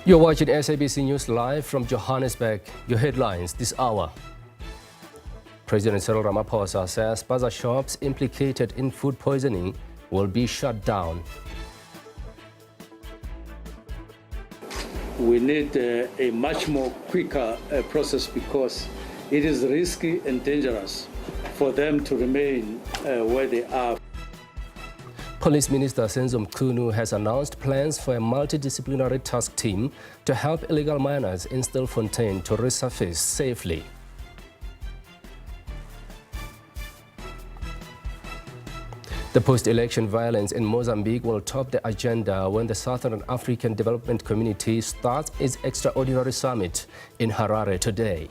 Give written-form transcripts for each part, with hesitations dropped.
You're watching SABC News live from Johannesburg. Your headlines this hour. President Cyril Ramaphosa says Spaza shops implicated in food poisoning will be shut down. We need a much more quicker process because it is risky and dangerous for them to remain where they are. Police Minister Senzo Mchunu has announced plans for a multidisciplinary task team to help illegal miners in Stilfontein to resurface safely. The post-election violence in Mozambique will top the agenda when the Southern African Development Community starts its extraordinary summit in Harare today.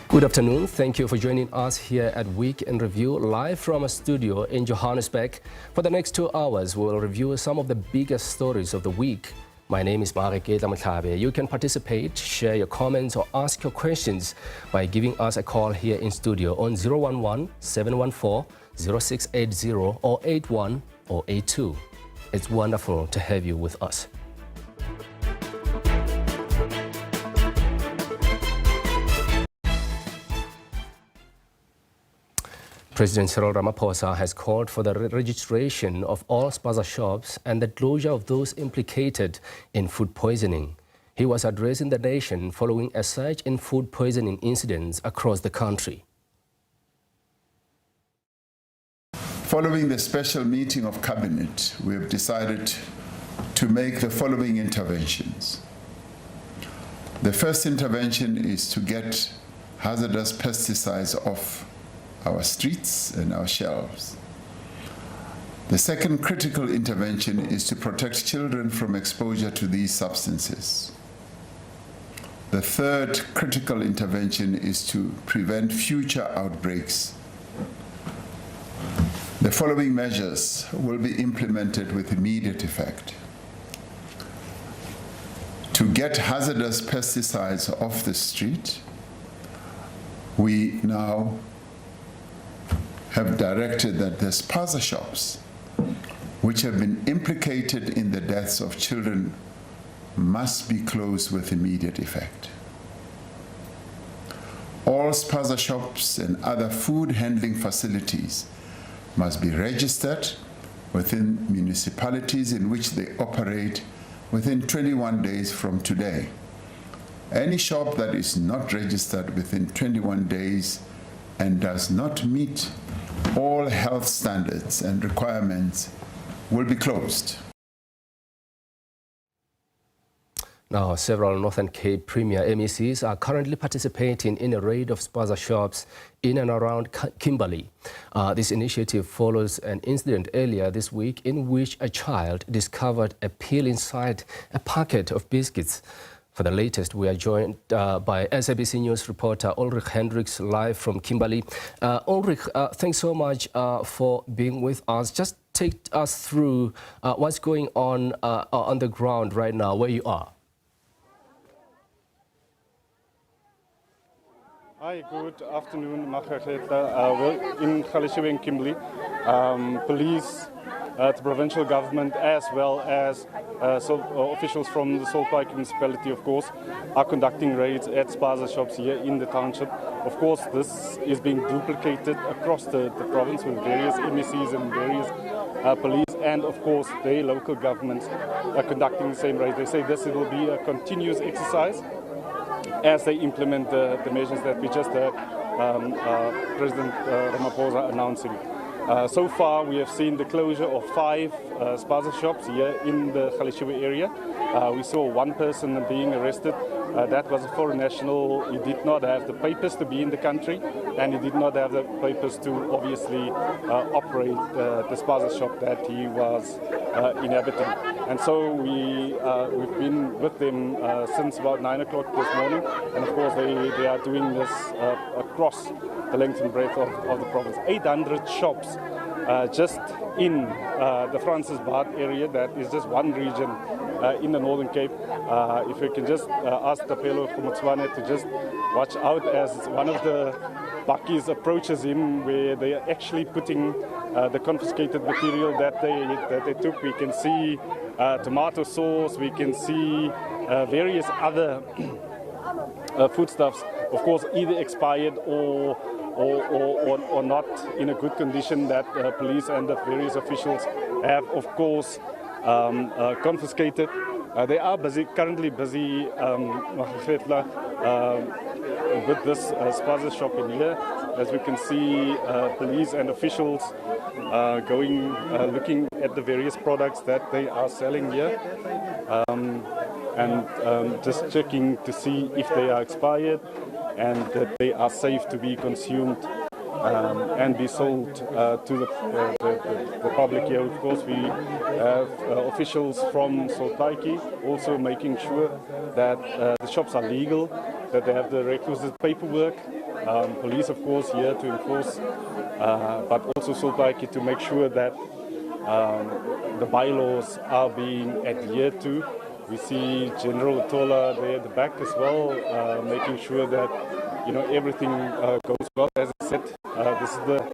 Good afternoon. Thank you for joining us here at Week in Review, live from a studio in Johannesburg. For the next 2 hours, we will review some of the biggest stories of the week. My name is Mareketa Mutlabe. You can participate, share your comments or ask your questions by giving us a call here in studio on 011-714-0680 or 81 or 82. It's wonderful to have you with us. President Cyril Ramaphosa has called for the registration of all Spaza shops and the closure of those implicated in food poisoning. He was addressing the nation following a surge in food poisoning incidents across the country. Following the special meeting of Cabinet, we have decided to make the following interventions. The first intervention is to get hazardous pesticides off our streets and our shelves. The second critical intervention is to protect children from exposure to these substances. The third critical intervention is to prevent future outbreaks. The following measures will be implemented with immediate effect. To get hazardous pesticides off the street, we now have directed that the Spaza shops, which have been implicated in the deaths of children, must be closed with immediate effect. All Spaza shops and other food handling facilities must be registered within municipalities in which they operate within 21 days from today. Any shop that is not registered within 21 days and does not meet all health standards and requirements will be closed. Now, several Northern Cape Premier MECs are currently participating in a raid of Spaza shops in and around Kimberley. This initiative follows an incident earlier this week in which a child discovered a pill inside a packet of biscuits. For the latest, we are joined by SABC News reporter Ulrich Hendricks live from Kimberley. Ulrich, thanks so much for being with us. Just take us through what's going on the ground right now, where you are. Hi, good afternoon, Mareketa. We're in Galeshewe and Kimberley. Police, the provincial government, as well as officials from the Saltpike municipality, of course, are conducting raids at Spaza shops here in the township. Of course, this is being duplicated across the province with various MECs and various police, and of course, the local governments are conducting the same raids. They say this will be a continuous exercise as they implement the measures that we just heard President Ramaphosa announcing. So far, we have seen the closure of 5 Spaza shops here in the Galeshewe area. We saw one person being arrested. That was a foreign national. He did not have the papers to be in the country, and he did not have the papers to obviously operate the Spaza shop that he was inhabiting. And so we've been with them since about 9 o'clock this morning, and of course they are doing this across the length and breadth of the province. 800 shops just in the Francis Baard area. That is just one region in the Northern Cape. If we can just ask Tapelo Khumutswane to just watch out as one of the bakkies approaches him, where they are actually putting the confiscated material that they took. We can see tomato sauce, we can see various other foodstuffs, of course, either expired or not in a good condition, that police and the various officials have, of course, confiscated. They are currently busy with this Spaza shop in here. As we can see, police and officials looking at the various products that they are selling here, and just checking to see if they are expired and that they are safe to be consumed and be sold to the public here. Of course, we have officials from Sultaiki also making sure that the shops are legal, that they have the requisite paperwork. Police, of course, here to enforce, but also Sultaiki to make sure that the bylaws are being adhered to. We see General Tola there at the back as well, making sure that everything goes well. As I said, this is the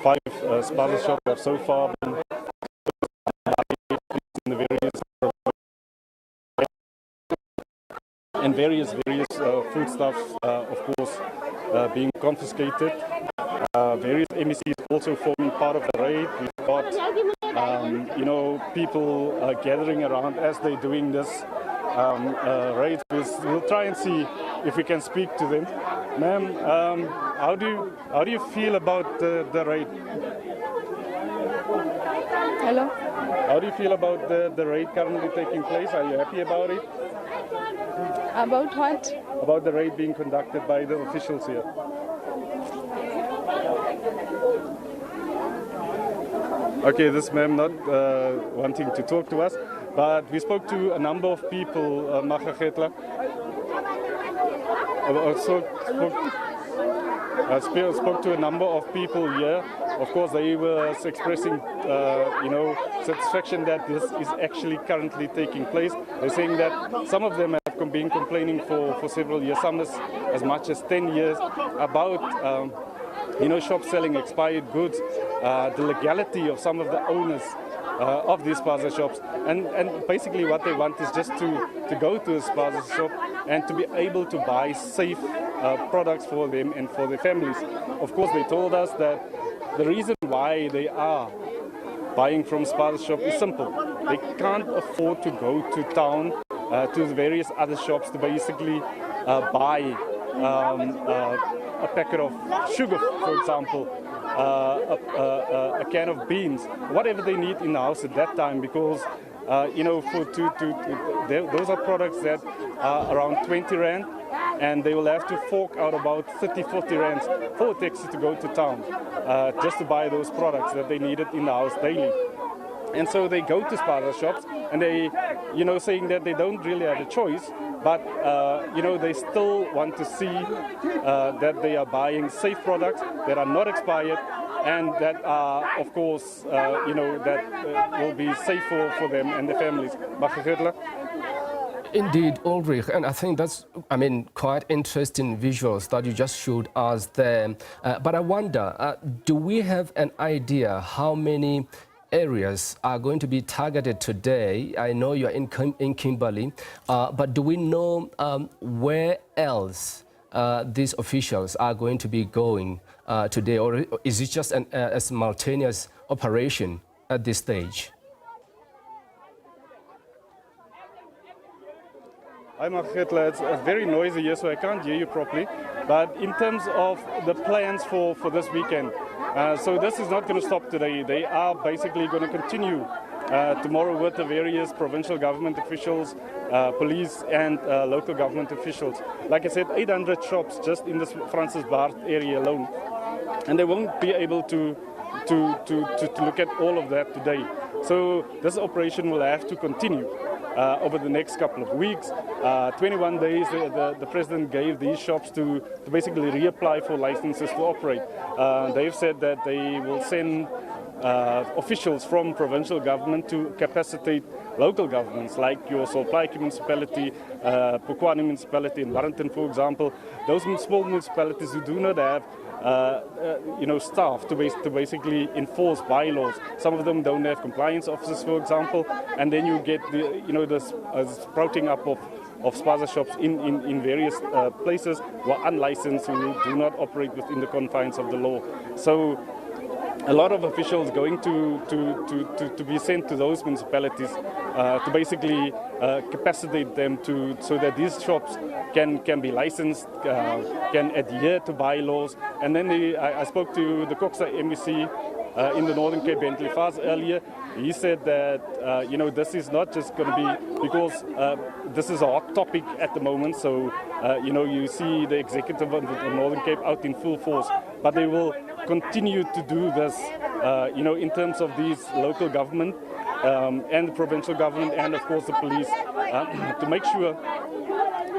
5 Spaza shops that have so far been in the various and various foodstuffs, of course, being confiscated. Various MECs also forming part of the raid. We've got people gathering around as they're doing this raid. We'll try and see if we can speak to them. Ma'am, how do you feel about the raid? Hello. How do you feel about the raid currently taking place? Are you happy about it? About what? About the raid being conducted by the officials here. Okay, this ma'am not wanting to talk to us, but we spoke to a number of people, spoke to a number of people here. Of course, they were expressing, satisfaction that this is actually currently taking place. They're saying that some of them have been complaining for several years, some as much as 10 years, about shops selling expired goods, the legality of some of the owners of these Spaza shops, and basically what they want is just to go to a Spaza shop and to be able to buy safe products for them and for their families. Of course, they told us that the reason why they are buying from Spaza shop is simple. They can't afford to go to town to the various other shops to basically buy a packet of sugar, for example, a can of beans, whatever they need in the house at that time, because those are products that are around 20 rand, and they will have to fork out about 30-40 rands for a taxi to go to town just to buy those products that they needed in the house daily. And so they go to Spaza shops, and they, saying that they don't really have a choice, but, they still want to see that they are buying safe products that are not expired and that are, of course, that will be safe for them and their families. Indeed, Ulrich, and I think that's, quite interesting visuals that you just showed us there. But I wonder, do we have an idea how many areas are going to be targeted today? I know you're in Kimberley, but do we know where else these officials are going to be going today, or is it just a simultaneous operation at this stage? Hi Margretla, it's very noisy here, so I can't hear you properly. But in terms of the plans for this weekend, so this is not going to stop today. They are basically going to continue tomorrow with the various provincial government officials, police and local government officials. Like I said, 800 shops just in this Francis Baard area alone. And they won't be able to look at all of that today. So this operation will have to continue. over the next couple of weeks. 21 days the president gave these shops to basically reapply for licenses to operate. They've said that they will send officials from provincial government to capacitate local governments like your Solplaatje municipality, Pokwani municipality in Warrenton, for example. Those small municipalities who do not have staff to basically enforce bylaws. Some of them don't have compliance officers, for example, and then you get the sprouting up of Spaza shops in various places who are unlicensed, who do not operate within the confines of the law. So a lot of officials going to be sent to those municipalities to basically capacitate them so that these shops can be licensed, can adhere to bylaws. And then I spoke to the Koksa MEC in the Northern Cape, Bentley Fars, earlier. He said that this is not just going to be because this is a hot topic at the moment. So you see the executive of the Northern Cape out in full force, but they will continue to do this, in terms of these local government and the provincial government and of course the police to make sure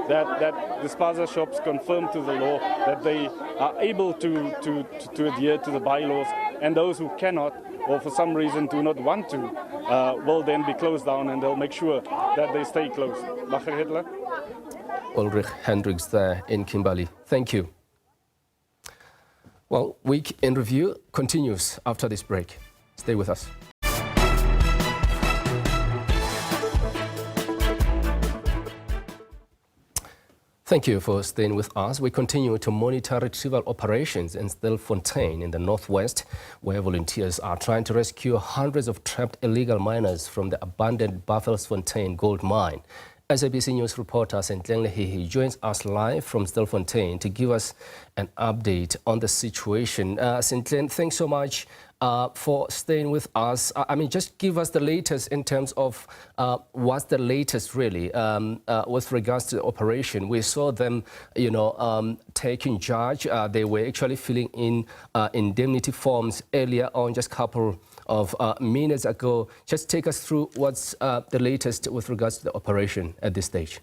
that the Spaza shops conform to the law, that they are able to adhere to the bylaws, and those who cannot or for some reason do not want to will then be closed down, and they'll make sure that they stay closed. Ulrich Hendricks there in Kimberley. Thank you. Well, Week in Review continues after this break. Stay with us. Thank you for staying with us. We continue to monitor retrieval operations in Stilfontein in the northwest, where volunteers are trying to rescue hundreds of trapped illegal miners from the abandoned Buffelsfontein gold mine. SABC News reporter Sentleng Lehihi joins us live from Stilfontein to give us an update on the situation. Sentleng, thanks so much for staying with us. Just give us the latest in terms of what's the latest really with regards to the operation. We saw them, taking charge. They were actually filling in indemnity forms earlier on, just a couple of minutes ago. Just take us through what's the latest with regards to the operation at this stage.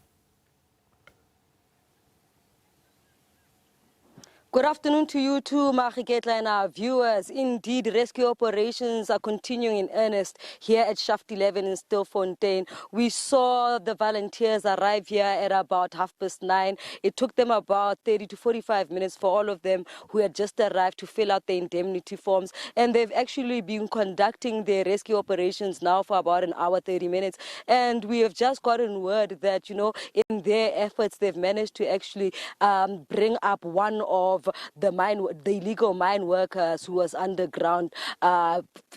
Good afternoon to you too, Mahiketla, and our viewers. Indeed, rescue operations are continuing in earnest here at Shaft 11 in Stilfontein. We saw the volunteers arrive here at about 9:30. It took them about 30 to 45 minutes for all of them who had just arrived to fill out the indemnity forms. And they've actually been conducting their rescue operations now for about an hour, 30 minutes. And we have just gotten word that, in their efforts, they've managed to actually bring up one of the illegal mine workers who was underground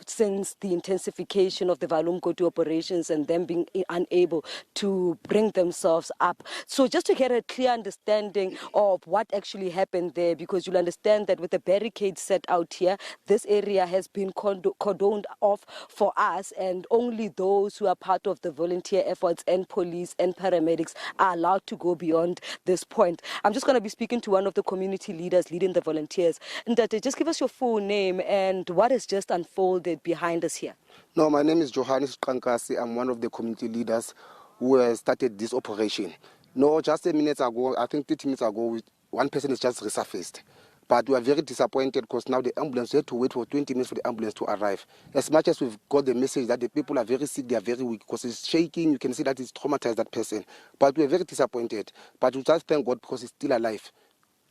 since the intensification of the Valumkotu operations and them being unable to bring themselves up. So just to get a clear understanding of what actually happened there, because you'll understand that with the barricades set out here, this area has been cordoned off for us, and only those who are part of the volunteer efforts and police and paramedics are allowed to go beyond this point. I'm just going to be speaking to one of the community leaders leading the volunteers. Ndate, just give us your full name and what has just unfolded behind us here. No, my name is Jordaan. I'm one of the community leaders who has started this operation. No, just a minute ago, I think 30 minutes ago, one person is just resurfaced. But we are very disappointed because now the ambulance, we had to wait for 20 minutes for the ambulance to arrive. As much as we've got the message that the people are very sick, they are very weak, because it's shaking, you can see that it's traumatized, that person. But we are very disappointed. But we just thank God because he's still alive.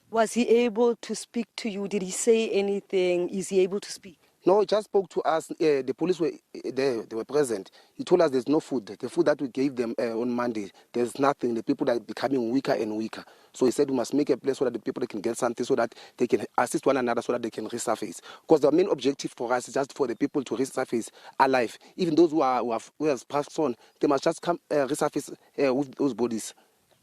Was he able to speak to you? Did he say anything? Is he able to speak? No, he just spoke to us. The police were there, they were present. He told us there's no food. The food that we gave them on Monday, there's nothing. The people are becoming weaker and weaker. So he said we must make a place so that the people can get something, so that they can assist one another, so that they can resurface. Because the main objective for us is just for the people to resurface alive. Even those who have passed on, they must just come resurface with those bodies.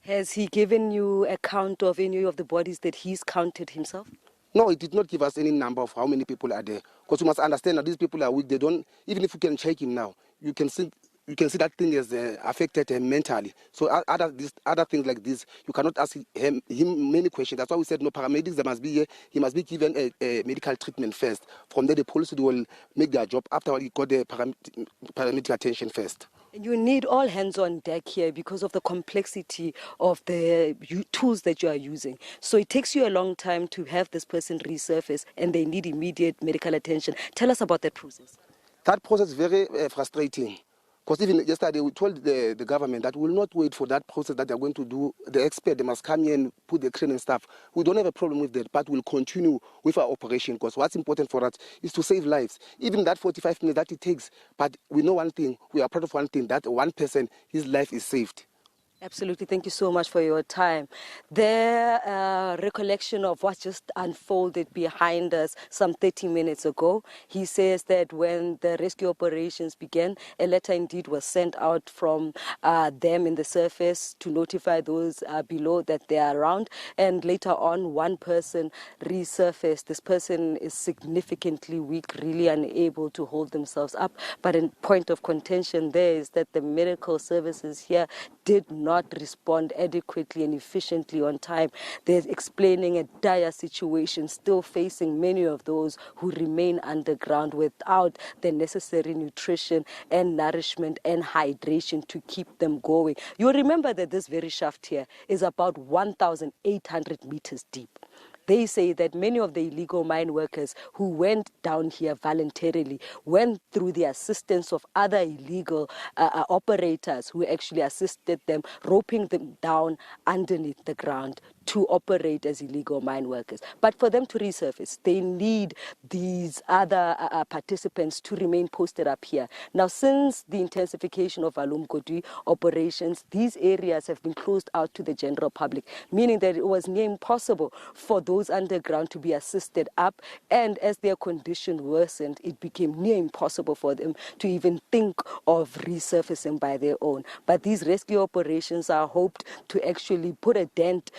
Has he given you a count of any of the bodies that he's counted himself? No, he did not give us any number of how many people are there. Because you must understand that these people are weak. They don't, even if you can check him now, you can see you can see that thing has affected him mentally. So other things like this, you cannot ask him many questions. That's why we said no paramedics. There must be here. He must be given a medical treatment first. From there, the police will make their job after he got the paramedic attention first. You need all hands on deck here because of the complexity of the tools that you are using. So it takes you a long time to have this person resurface, and they need immediate medical attention. Tell us about that process. That process is very frustrating. Because even yesterday we told the government that we will not wait for that process that they're going to do. The expert, they must come here and put the crane and stuff. We don't have a problem with that, but we'll continue with our operation because what's important for us is to save lives. Even that 45 minutes that it takes, but we know one thing, we are proud of one thing, that one person, his life is saved. Absolutely. Thank you so much for your time. Their recollection of what just unfolded behind us some 30 minutes ago, he says that when the rescue operations began, a letter indeed was sent out from them in the surface to notify those below that they are around. And later on, one person resurfaced. This person is significantly weak, really unable to hold themselves up. But in point of contention there is that the medical services here did not respond adequately and efficiently on time. They're explaining a dire situation still facing many of those who remain underground without the necessary nutrition and nourishment and hydration to keep them going. You'll remember that this very shaft here is about 1,800 meters deep. They say that many of the illegal mine workers who went down here voluntarily went through the assistance of other illegal operators who actually assisted them, roping them down underneath the ground to operate as illegal mine workers. But for them to resurface, they need these other participants to remain posted up here. Now, since the intensification of Alumgodi operations, these areas have been closed out to the general public, meaning that it was near impossible for those underground to be assisted up. And as their condition worsened, it became near impossible for them to even think of resurfacing by their own. But these rescue operations are hoped to actually put a dent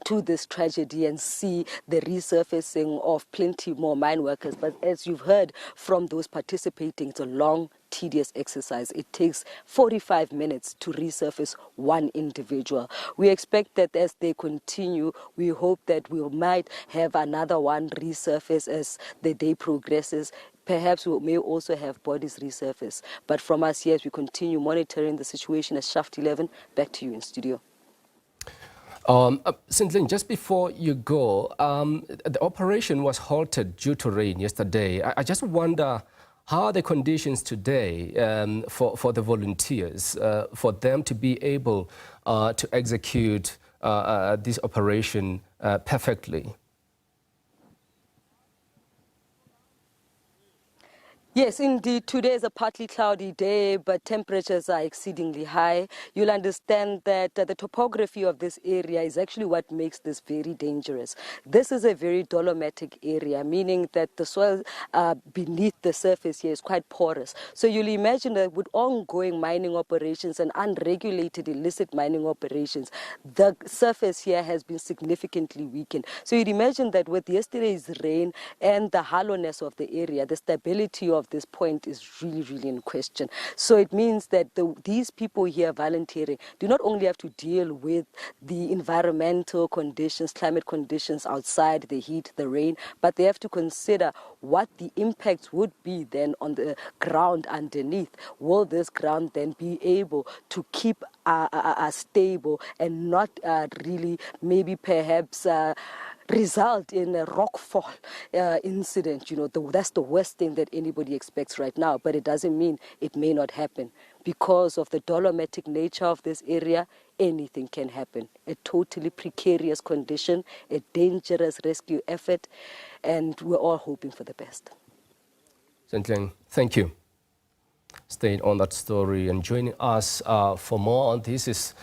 to this tragedy and see the resurfacing of plenty more mine workers. But as you've heard from those participating, it's a long, tedious exercise. It takes 45 minutes to resurface one individual. We expect that as they continue, we hope that we might have another one resurface as the day progresses. Perhaps we may also have bodies resurface. But from us here, as we continue monitoring the situation at Shaft 11, back to you in studio. Stilfontein, just before you go, the operation was halted due to rain yesterday. I just wonder how are the conditions today for the volunteers, for them to be able to execute this operation perfectly? Yes, indeed. Today is a partly cloudy day, but temperatures are exceedingly high. You'll understand that the topography of this area is actually what makes this very dangerous. This is a very dolomitic area, meaning that the soil beneath the surface here is quite porous. So you'll imagine that with ongoing mining operations and unregulated illicit mining operations, the surface here has been significantly weakened. So you'd imagine that with yesterday's rain and the hollowness of the area, the stability of this point is really, really in question. So it means that these people here volunteering do not only have to deal with the environmental conditions, climate conditions outside, the heat, the rain, but they have to consider what the impacts would be then on the ground underneath. Will this ground then be able to keep stable and not really maybe perhaps result in a rockfall incident? You know, that's the worst thing that anybody expects right now, but it doesn't mean it may not happen. Because of the dolomitic nature of this area, anything can happen. A totally precarious condition, a dangerous rescue effort, and we're all hoping for the best. Stilfontein, thank you. Staying on that story and joining us for more on this is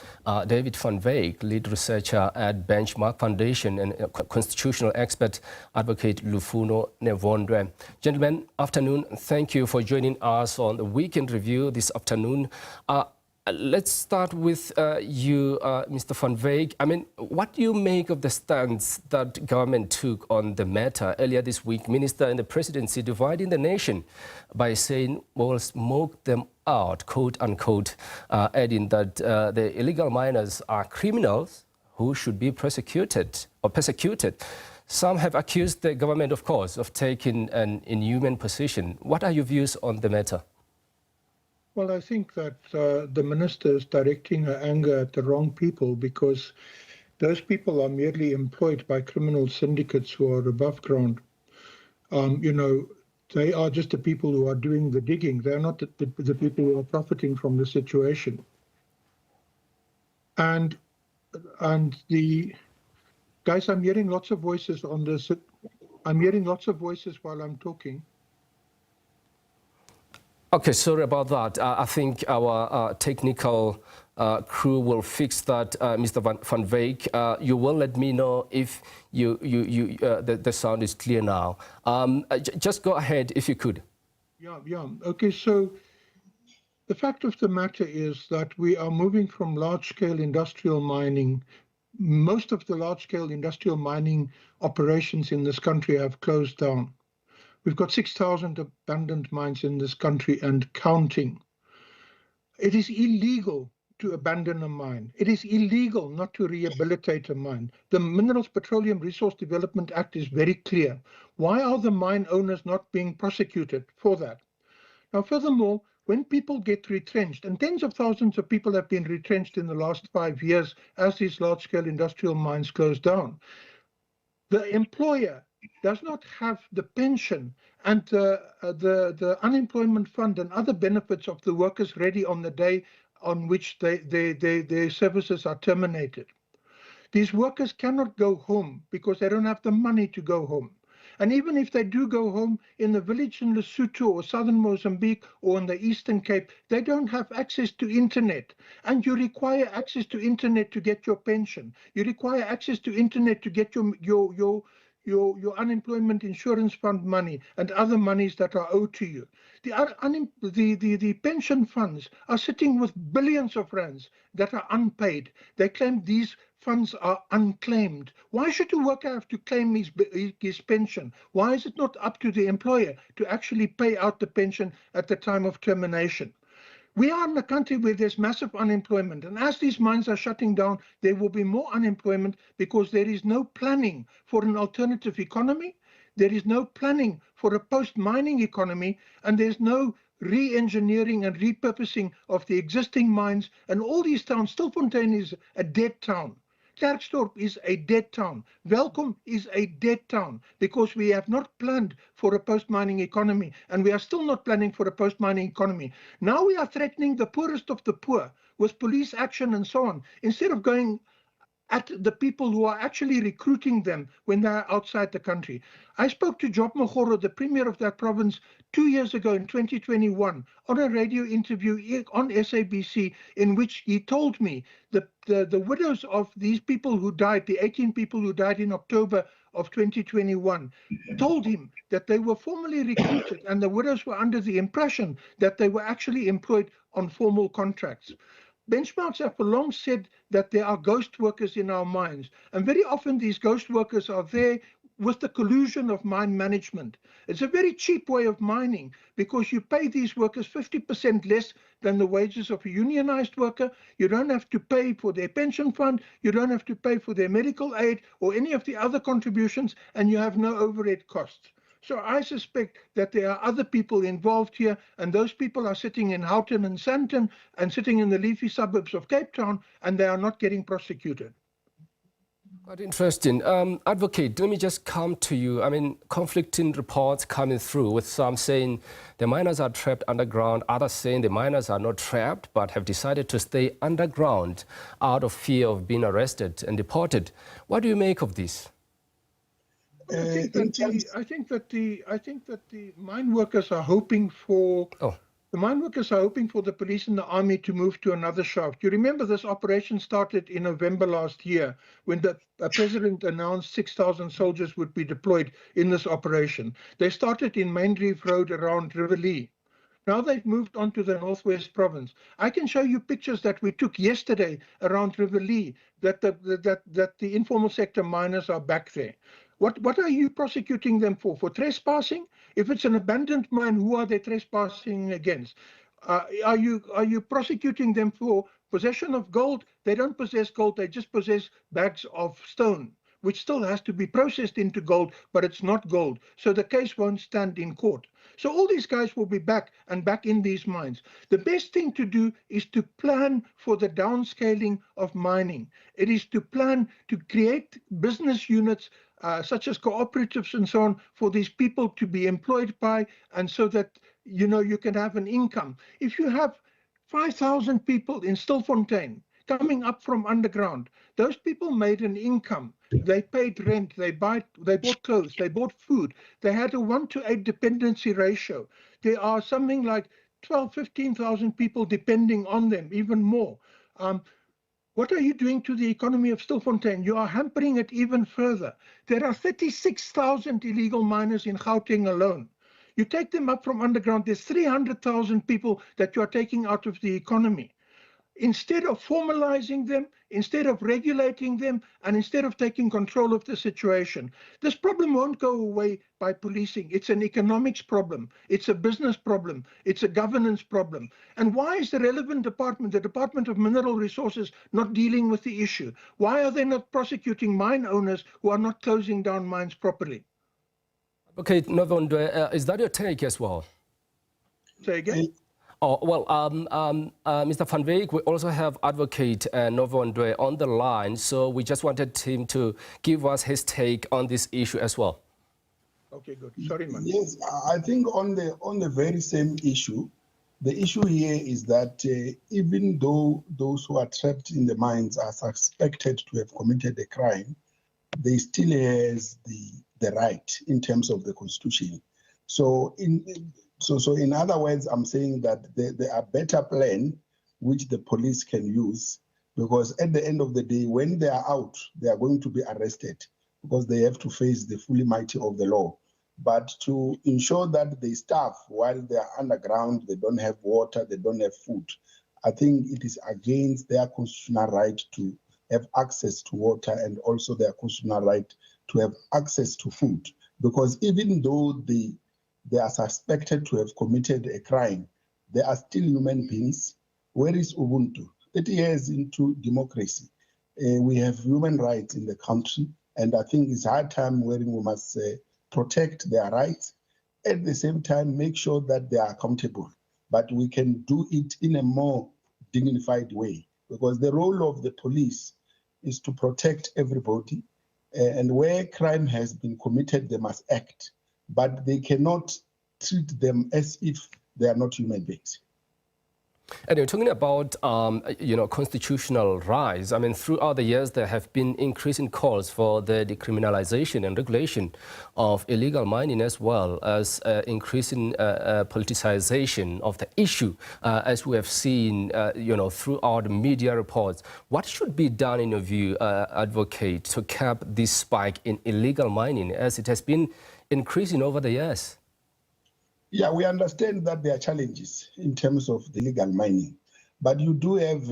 David van Wyk, lead researcher at Benchmark Foundation, and constitutional expert advocate Lufuno Nevondwe. Gentlemen, afternoon. Thank you for joining us on the Weekend Review this afternoon. Let's start with you, Mr. Van Wyk. I mean, what do you make of the stance that government took on the matter earlier this week? Minister and the presidency dividing the nation by saying, we'll smoke them out, quote unquote, adding that the illegal miners are criminals who should be persecuted. Some have accused the government, of course, of taking an inhuman position. What are your views on the matter? Well, I think that the minister is directing her anger at the wrong people, because those people are merely employed by criminal syndicates who are above ground. You know, they are just the people who are doing the digging. They're not the people who are profiting from the situation. And the guys, I'm hearing lots of voices on this. I'm hearing lots of voices while I'm talking. Okay, sorry about that. I think our technical crew will fix that. Mr. Van Wyk, you will let me know if the sound is clear now. Just go ahead if you could. Yeah. Okay, so the fact of the matter is that we are moving from large-scale industrial mining. Most of the large-scale industrial mining operations in this country have closed down. We've got 6,000 abandoned mines in this country and counting. It is illegal to abandon a mine. It is illegal not to rehabilitate a mine. The Minerals Petroleum Resource Development Act is very clear. Why are the mine owners not being prosecuted for that? Now, furthermore, when people get retrenched, and tens of thousands of people have been retrenched in the last 5 years as these large-scale industrial mines close down, the employer does not have the pension and the unemployment fund and other benefits of the workers ready on the day on which their services are terminated. These workers cannot go home because they don't have the money to go home. And even if they do go home in the village in Lesotho or southern Mozambique or in the Eastern Cape, they don't have access to internet. And you require access to internet to get your pension. You require access to internet to get your unemployment insurance fund money and other monies that are owed to you. The pension funds are sitting with billions of rands that are unpaid. They claim these funds are unclaimed. Why should a worker have to claim his pension? Why is it not up to the employer to actually pay out the pension at the time of termination? We are in a country where there's massive unemployment, and as these mines are shutting down, there will be more unemployment because there is no planning for an alternative economy, there is no planning for a post-mining economy, and there's no re-engineering and repurposing of the existing mines. And all these towns, Stilfontein is a dead town. Klerksdorp is a dead town. Welkom is a dead town because we have not planned for a post-mining economy, and we are still not planning for a post-mining economy. Now we are threatening the poorest of the poor with police action and so on, instead of going at the people who are actually recruiting them when they are outside the country. I spoke to Job Mogoro, the premier of that province, 2 years ago in 2021 on a radio interview on SABC, in which he told me the widows of these people who died, the 18 people who died in October of 2021, told him that they were formally recruited and the widows were under the impression that they were actually employed on formal contracts. Benchmarks have for long said that there are ghost workers in our mines, and very often these ghost workers are there with the collusion of mine management. It's a very cheap way of mining because you pay these workers 50% less than the wages of a unionized worker. You don't have to pay for their pension fund, you don't have to pay for their medical aid or any of the other contributions, and you have no overhead costs. So I suspect that there are other people involved here, and those people are sitting in Houghton and Sandton and sitting in the leafy suburbs of Cape Town, and they are not getting prosecuted. Quite interesting. Advocate, let me just come to you. I mean, conflicting reports coming through, with some saying the miners are trapped underground, others saying the miners are not trapped but have decided to stay underground out of fear of being arrested and deported. What do you make of this? I think that the mine workers are hoping for the police and the army to move to another shaft. You remember this operation started in November last year when the president announced 6,000 soldiers would be deployed in this operation. They started in Main Reef Road around River Lee. Now they've moved on to the Northwest Province. I can show you pictures that we took yesterday around River Lee that the informal sector miners are back there. What are you prosecuting them for? For trespassing? If it's an abandoned mine, who are they trespassing against? Are you prosecuting them for possession of gold? They don't possess gold, they just possess bags of stone, which still has to be processed into gold, but it's not gold. So the case won't stand in court. So all these guys will be back in these mines. The best thing to do is to plan for the downscaling of mining. It is to plan to create business units such as cooperatives and so on for these people to be employed by, and so that you can have an income. If you have 5,000 people in Stilfontein coming up from underground, those people made an income. They paid rent, they bought clothes, they bought food. They had a 1-to-8 dependency ratio. There are something like 15,000 people depending on them, even more. What are you doing to the economy of Stilfontein? You are hampering it even further. There are 36,000 illegal miners in Gauteng alone. You take them up from underground, there's 300,000 people that you are taking out of the economy. Instead of formalizing them, instead of regulating them, and instead of taking control of the situation, this problem won't go away by policing. It's an economics problem. It's a business problem. It's a governance problem. And why is the relevant department, the Department of Mineral Resources, not dealing with the issue? Why are they not prosecuting mine owners who are not closing down mines properly? Okay, Novondwe, is that your take as well? Say again? Oh, well, Mr. Van Wyk, we also have Advocate Novondwe on the line, so we just wanted him to give us his take on this issue as well. Okay, good. Sorry, man. Yes, I think on the very same issue, the issue here is that even though those who are trapped in the mines are suspected to have committed a crime, they still has the right in terms of the Constitution. So in other words, I'm saying that there are better plans which the police can use, because at the end of the day, when they are out, they are going to be arrested because they have to face the fully mighty of the law. But to ensure that they starve while they are underground, they don't have water, they don't have food, I think it is against their constitutional right to have access to water and also their constitutional right to have access to food. Because even though they are suspected to have committed a crime, they are still human beings. Where is Ubuntu? 30 years into democracy, we have human rights in the country, and I think it's high time wherein we must protect their rights, at the same time make sure that they are accountable. But we can do it in a more dignified way, because the role of the police is to protect everybody, and where crime has been committed, they must act. But they cannot treat them as if they are not human beings. And you're talking about, constitutional rights. I mean, throughout the years, there have been increasing calls for the decriminalization and regulation of illegal mining, as well as increasing politicization of the issue, as we have seen, throughout media reports. What should be done, in your view, Advocate, to cap this spike in illegal mining, as it has been increasing over the years? Yeah, we understand that there are challenges in terms of the illegal mining, but you do have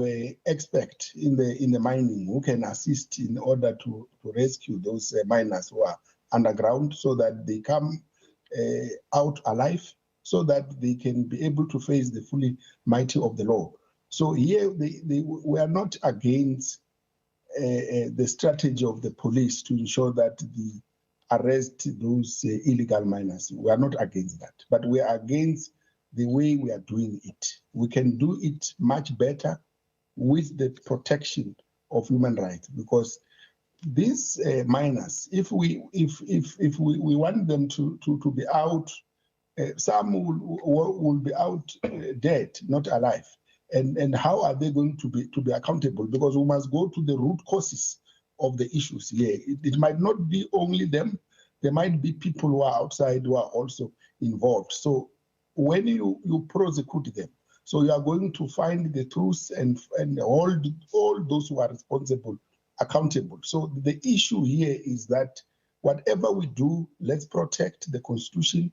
experts in the mining who can assist in order to rescue those miners who are underground, so that they come out alive, so that they can be able to face the fully mighty of the law. So here we are not against the strategy of the police to ensure that the arrest those illegal miners. We are not against that, but we are against the way we are doing it. We can do it much better with the protection of human rights, because these miners, if we want them to be out, some will be out dead, not alive. And how are they going to be accountable? Because we must go to the root causes of the issues here. It might not be only them. There might be people who are outside who are also involved. So when you prosecute them, so you are going to find the truth and hold all those who are responsible accountable. So the issue here is that whatever we do, let's protect the Constitution,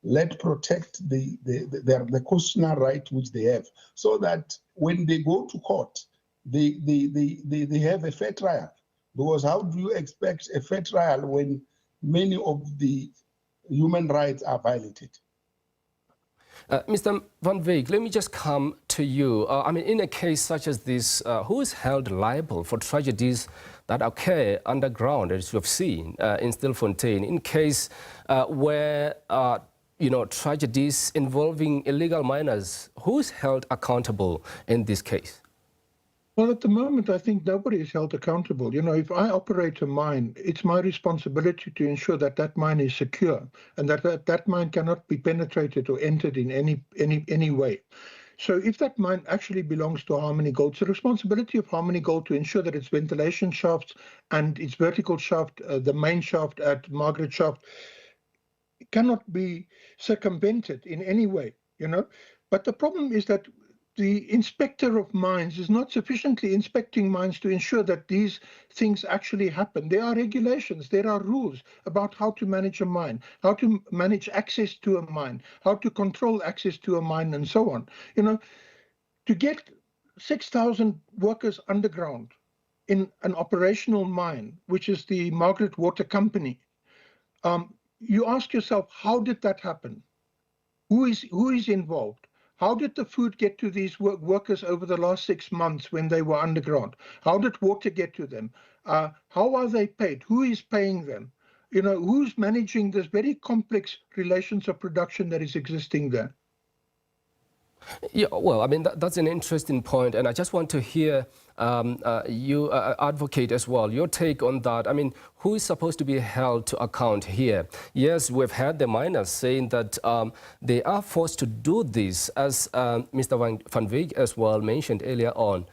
let protect the constitutional right which they have, so that when they go to court, they have a fair trial. Because how do you expect a fair trial when many of the human rights are violated? Mr. Van Wyk, let me just come to you. I mean, in a case such as this, who is held liable for tragedies that occur underground, as you have seen in Stilfontein, in case where, tragedies involving illegal miners, who is held accountable in this case? Well, at the moment, I think nobody is held accountable. You know, if I operate a mine, it's my responsibility to ensure that that mine is secure and that mine cannot be penetrated or entered in any way. So if that mine actually belongs to Harmony Gold, it's the responsibility of Harmony Gold to ensure that its ventilation shafts and its vertical shaft, the main shaft at Margaret Shaft, cannot be circumvented in any way, you know. But the problem is that the inspector of mines is not sufficiently inspecting mines to ensure that these things actually happen. There are regulations, there are rules about how to manage a mine, how to manage access to a mine, how to control access to a mine, and so on. You know, to get 6,000 workers underground in an operational mine, which is the Margaret Water Company, you ask yourself, how did that happen? Who is involved? How did the food get to these workers over the last 6 months when they were underground? How did water get to them? How are they paid? Who is paying them? You know, who's managing this very complex relations of production that is existing there? Yeah, well, I mean, that's an interesting point, and I just want to hear you advocate as well, your take on that. I mean, who is supposed to be held to account here? Yes, we've heard the miners saying that they are forced to do this, as Mr. Van Wyk as well mentioned earlier on.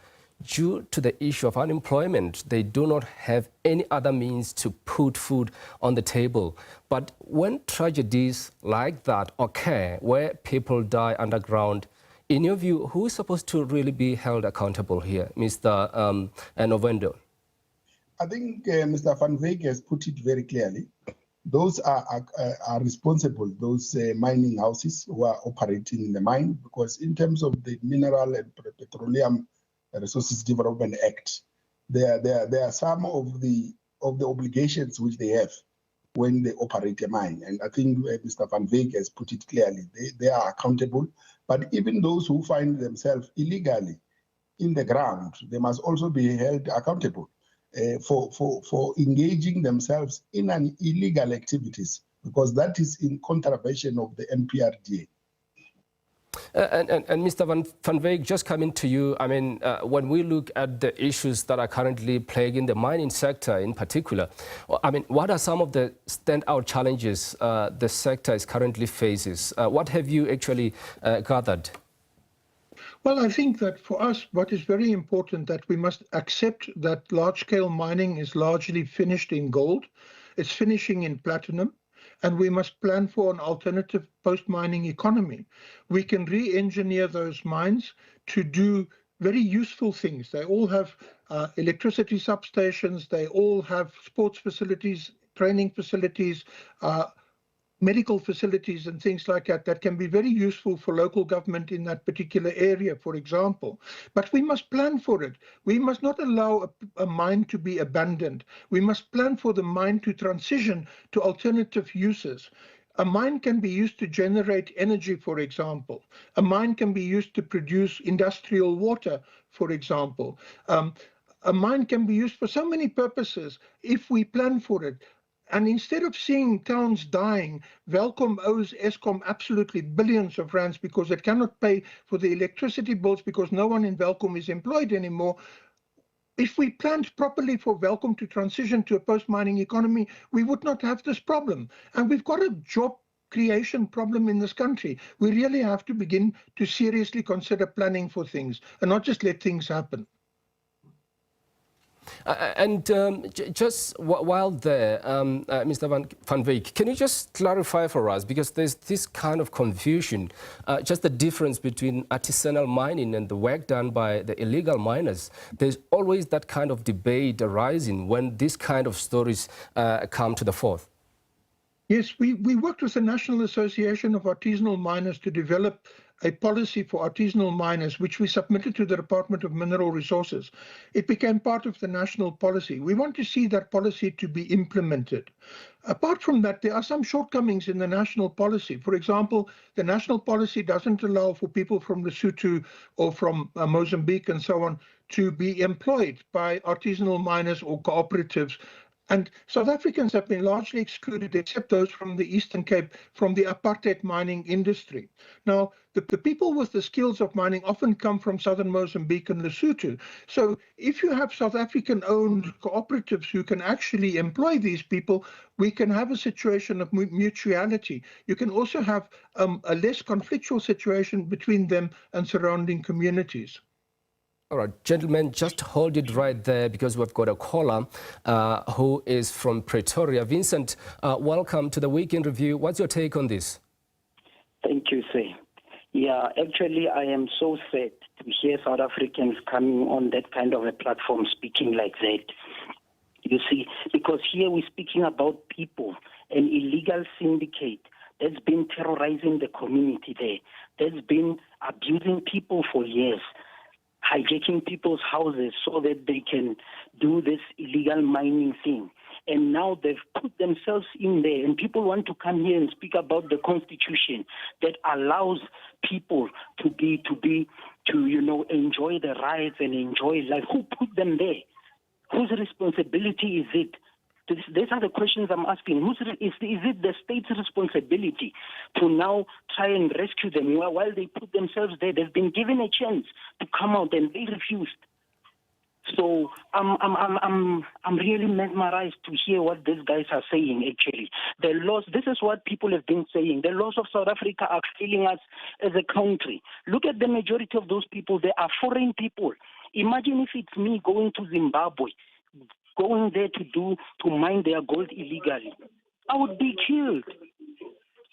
Due to the issue of unemployment, they do not have any other means to put food on the table. But when tragedies like that occur, where people die underground, in your view, who is supposed to really be held accountable here, Mr. Novendo? I think Mr. Van Wyk has put it very clearly. Those are responsible, those mining houses who are operating in the mine, because in terms of the Mineral and Petroleum Resources Development Act, there are some of the obligations which they have when they operate a mine. And I think Mr. Van Wyk has put it clearly. They are accountable. But even those who find themselves illegally in the ground, they must also be held accountable for engaging themselves in an illegal activities, because that is in contravention of the MPRDA. And Mr. Van Wyk, just coming to you, I mean, when we look at the issues that are currently plaguing the mining sector in particular, I mean, what are some of the standout challenges the sector is currently faces? What have you actually gathered? Well, I think that for us, what is very important that we must accept that large-scale mining is largely finished in gold. It's finishing in platinum. And we must plan for an alternative post-mining economy. We can re-engineer those mines to do very useful things. They all have electricity substations, they all have sports facilities, training facilities, medical facilities and things like that can be very useful for local government in that particular area, for example. But we must plan for it. We must not allow a mine to be abandoned. We must plan for the mine to transition to alternative uses. A mine can be used to generate energy, for example. A mine can be used to produce industrial water, for example. A mine can be used for so many purposes if we plan for it. And instead of seeing towns dying, Welkom owes Eskom absolutely billions of rands because it cannot pay for the electricity bills because no one in Welkom is employed anymore. If we planned properly for Welkom to transition to a post-mining economy, we would not have this problem. And we've got a job creation problem in this country. We really have to begin to seriously consider planning for things and not just let things happen. Just while there, Mr. Van Wyk, can you just clarify for us, because there's this kind of confusion, just the difference between artisanal mining and the work done by the illegal miners. There's always that kind of debate arising when these kind of stories come to the fore. Yes, we worked with the National Association of Artisanal Miners to develop a policy for artisanal miners, which we submitted to the Department of Mineral Resources. It became part of the national policy. We want to see that policy to be implemented. Apart from that, there are some shortcomings in the national policy. For example, the national policy doesn't allow for people from Lesotho or from Mozambique and so on to be employed by artisanal miners or cooperatives. And South Africans have been largely excluded, except those from the Eastern Cape, from the apartheid mining industry. Now, the people with the skills of mining often come from southern Mozambique and Lesotho. So if you have South African-owned cooperatives who can actually employ these people, we can have a situation of mutuality. You can also have a less conflictual situation between them and surrounding communities. All right, gentlemen, just hold it right there because we've got a caller who is from Pretoria. Vincent, welcome to the Weekend Review. What's your take on this? Thank you, sir. Yeah, actually, I am so sad to hear South Africans coming on that kind of a platform speaking like that. You see, because here we're speaking about people, an illegal syndicate that's been terrorizing the community there, that's been abusing people for years, hijacking people's houses so that they can do this illegal mining thing. And now they've put themselves in there, and people want to come here and speak about the Constitution that allows people to enjoy the rights and enjoy life. Who put them there? Whose responsibility is it? These are the questions I'm asking. Is it the state's responsibility to now try and rescue them while they put themselves there? They've been given a chance to come out and they refused. So I'm really mesmerized to hear what these guys are saying. Actually, the laws. This is what people have been saying. The laws of South Africa are failing us as a country. Look at the majority of those people. They are foreign people. Imagine if it's me going to Zimbabwe, going there to mine their gold illegally. I would be killed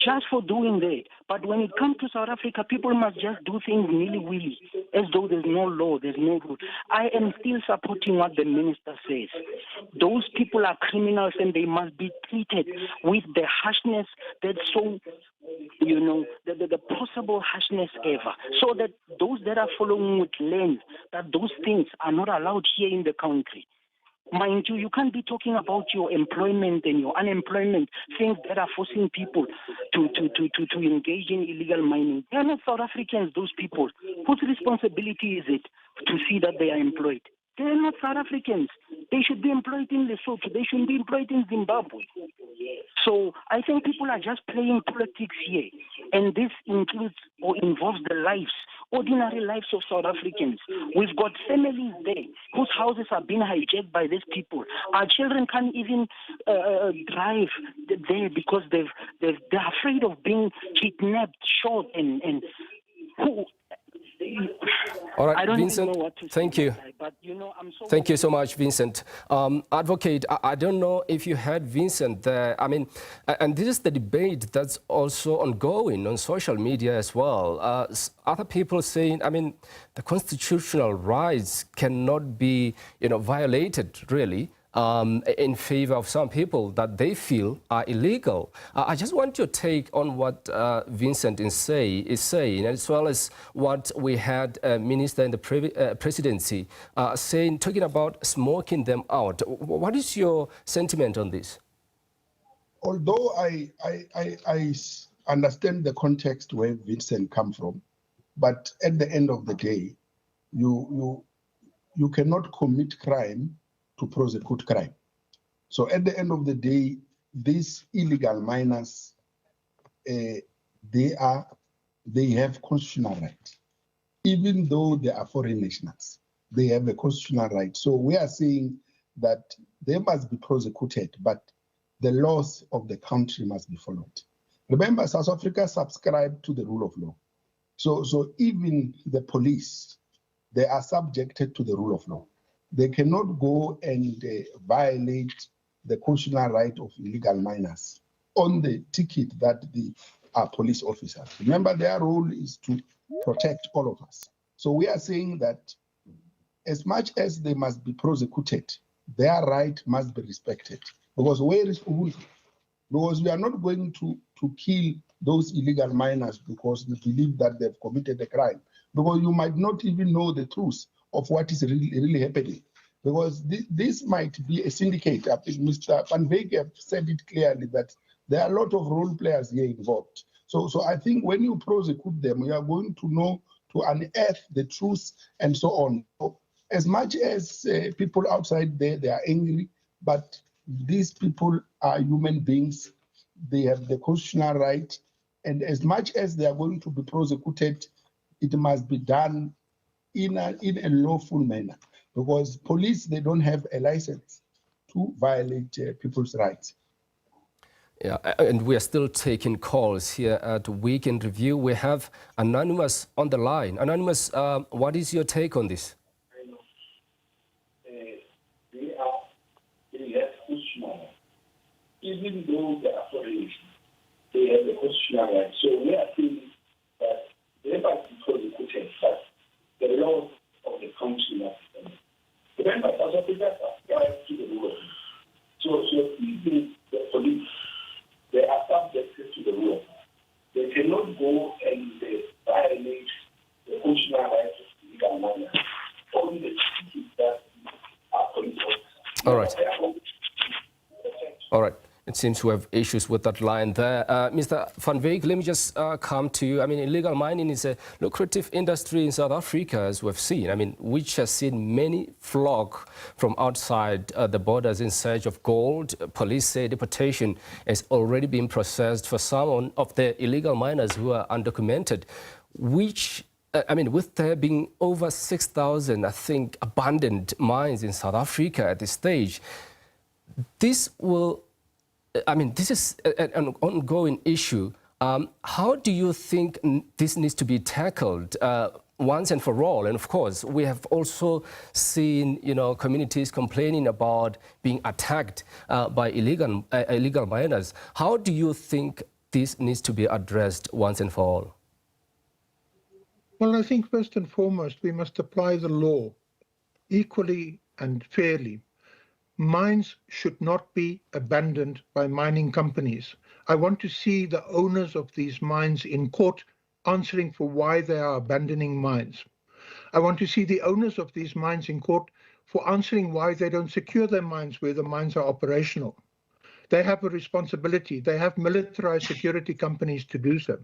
just for doing that. But when it comes to South Africa, people must just do things nilly-willy, as though there's no law, there's no rule. I am still supporting what the minister says. Those people are criminals and they must be treated with the harshness that's so, the possible harshness ever, so that those that are following with land, that those things are not allowed here in the country. Mind you, you can't be talking about your employment and your unemployment, things that are forcing people to engage in illegal mining. They are not South Africans, those people. Whose responsibility is it to see that they are employed? They are not South Africans. They should be employed in Lesotho. They should be employed in Zimbabwe. So I think people are just playing politics here. And this includes or involves the lives, ordinary lives of South Africans. We've got families there whose houses are being hijacked by these people. Our children can't even drive there because they're afraid of being kidnapped, shot, and who. All right, I don't Vincent, even know what to thank say, you. But I'm so Thank you so much, Vincent. Advocate, I don't know if you heard Vincent there. I mean, and this is the debate that's also ongoing on social media as well. Other people saying, I mean, the constitutional rights cannot be, violated, really. In favor of some people that they feel are illegal. I just want your take on what Vincent is saying, as well as what we had a minister in the presidency talking about smoking them out. What is your sentiment on this? Although I understand the context where Vincent come from, but at the end of the day, you cannot commit crime to prosecute crime. So at the end of the day, these illegal miners, they have constitutional right. Even though they are foreign nationals, they have a constitutional right. So we are saying that they must be prosecuted, but the laws of the country must be followed. Remember, South Africa subscribed to the rule of law. So even the police, they are subjected to the rule of law. They cannot go and violate the constitutional right of illegal miners on the ticket that they are police officers. Remember, their role is to protect all of us. So we are saying that as much as they must be prosecuted, their right must be respected. Because where is Ubuntu? because we are not going to kill those illegal miners because we believe that they've committed a crime, because you might not even know the truth of what is really happening, because this might be a syndicate. I think Mr. Van Wyk said it clearly that there are a lot of role players here involved. So I think when you prosecute them, you are going to know, to unearth the truth and so on. So as much as people outside there, they are angry, but these people are human beings. They have the constitutional right, and as much as they are going to be prosecuted, it must be done in a lawful manner, because police, they don't have a license to violate people's rights. Yeah, and we are still taking calls here at Weekend Review. We have Anonymous on the line. Anonymous, what is your take on this? They are less constitutional. Even though they are foreigners, they have the constitutional right. So we are saying that they must be prosecuted, but the laws of the country must be done. Remember, South Africa subscribes to the rule. So even the police, they are subjected to the rule. They cannot go and violate the constitutional rights of legal miners. Only the cities that are police officers. All right. All right. It seems we have issues with that line there. Mr. Van Wyk, let me just come to you. I mean, illegal mining is a lucrative industry in South Africa, as we've seen. I mean, which has seen many flock from outside the borders in search of gold. Police say deportation has already been processed for some of the illegal miners who are undocumented, which, I mean, with there being over 6,000, I think, abandoned mines in South Africa at this stage, this will... I mean, this is an ongoing issue. How do you think this needs to be tackled once and for all? And of course, we have also seen, communities complaining about being attacked by illegal miners. How do you think this needs to be addressed once and for all? Well, I think first and foremost, we must apply the law equally and fairly. Mines should not be abandoned by mining companies. I want to see the owners of these mines in court answering for why they are abandoning mines. I want to see the owners of these mines in court for answering why they don't secure their mines where the mines are operational. They have a responsibility. They have militarized security companies to do so.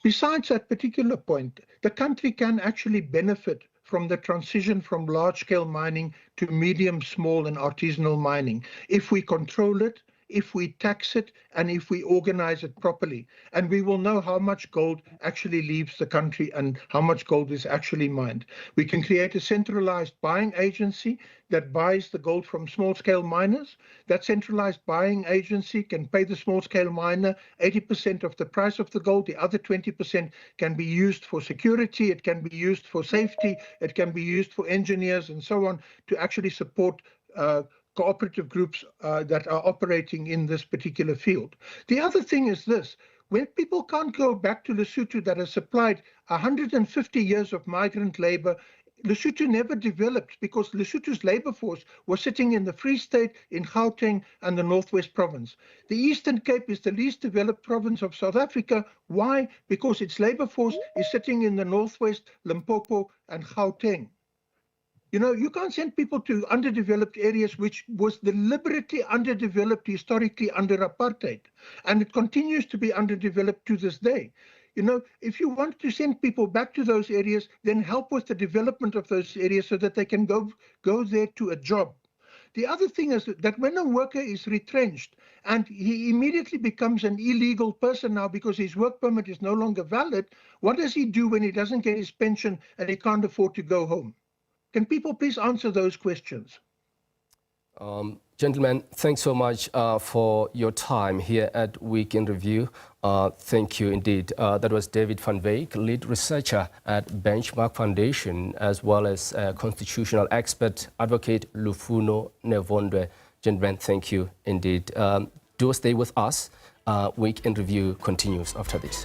Besides that particular point, the country can actually benefit from the transition from large-scale mining to medium, small and artisanal mining, if we control it, if we tax it, and if we organize it properly. And we will know how much gold actually leaves the country and how much gold is actually mined. We can create a centralized buying agency that buys the gold from small-scale miners. That centralized buying agency can pay the small-scale miner 80% of the price of the gold. The other 20% can be used for security, it can be used for safety, it can be used for engineers and so on to actually support cooperative groups that are operating in this particular field. The other thing is this: when people can't go back to Lesotho that has supplied 150 years of migrant labor, Lesotho never developed because Lesotho's labor force was sitting in the Free State, in Gauteng and the Northwest Province. The Eastern Cape is the least developed province of South Africa. Why? Because its labor force is sitting in the Northwest, Limpopo and Gauteng. You can't send people to underdeveloped areas which was deliberately underdeveloped historically under apartheid. And it continues to be underdeveloped to this day. If you want to send people back to those areas, then help with the development of those areas so that they can go there to a job. The other thing is that when a worker is retrenched and he immediately becomes an illegal person now because his work permit is no longer valid, what does he do when he doesn't get his pension and he can't afford to go home? Can people please answer those questions? Gentlemen, thanks so much for your time here at Week in Review. Thank you indeed. That was David Van Wyk, lead researcher at Benchmark Foundation, as well as constitutional expert, advocate Lufuno Nevondwe. Gentlemen, thank you indeed. Do stay with us. Week in Review continues after this.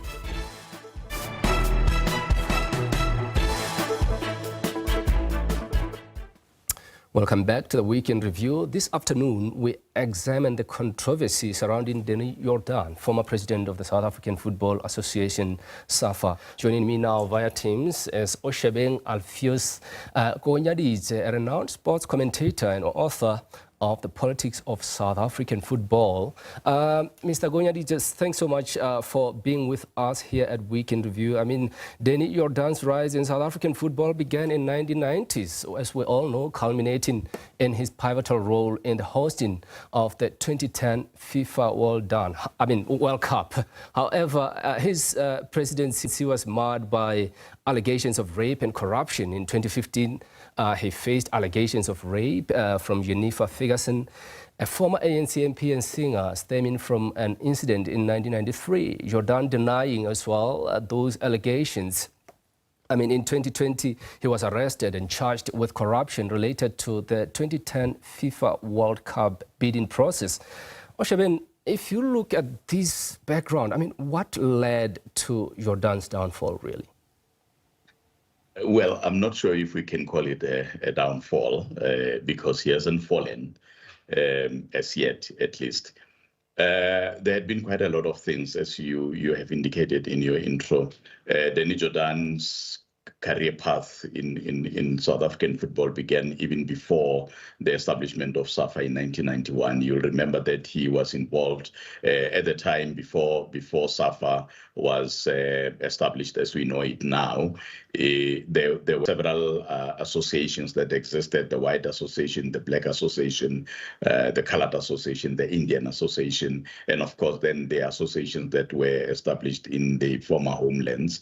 Welcome back to the Weekend Review. This afternoon, we examine the controversy surrounding Jordaan, former president of the South African Football Association, SAFA. Joining me now via Teams is Oshebeng Alpheus Gonyadidze, a renowned sports commentator and author of The Politics of South African Football. Mr. Gonyadidze, thanks so much for being with us here at Weekend Review. I mean, Jordaan's rise in South African football began in 1990s, as we all know, culminating in his pivotal role in the hosting of the 2010 FIFA World Cup. However, his presidency was marred by allegations of rape and corruption. In 2015, he faced allegations of rape from Jennifer Ferguson, a former ANC MP and singer, stemming from an incident in 1993. Jordaan denying as well those allegations. I mean, in 2020, he was arrested and charged with corruption related to the 2010 FIFA World Cup bidding process. Oshebeng, if you look at this background, I mean, what led to Jordaan's downfall, really? Well, I'm not sure if we can call it a downfall because he hasn't fallen as yet, at least. There had been quite a lot of things, as you have indicated in your intro. Jordaan's career path in South African football began even before the establishment of SAFA in 1991. You'll remember that he was involved at the time before SAFA was established as we know it now. There were several associations that existed: the White Association, the Black Association, the Colored Association, the Indian Association, and of course then the associations that were established in the former homelands,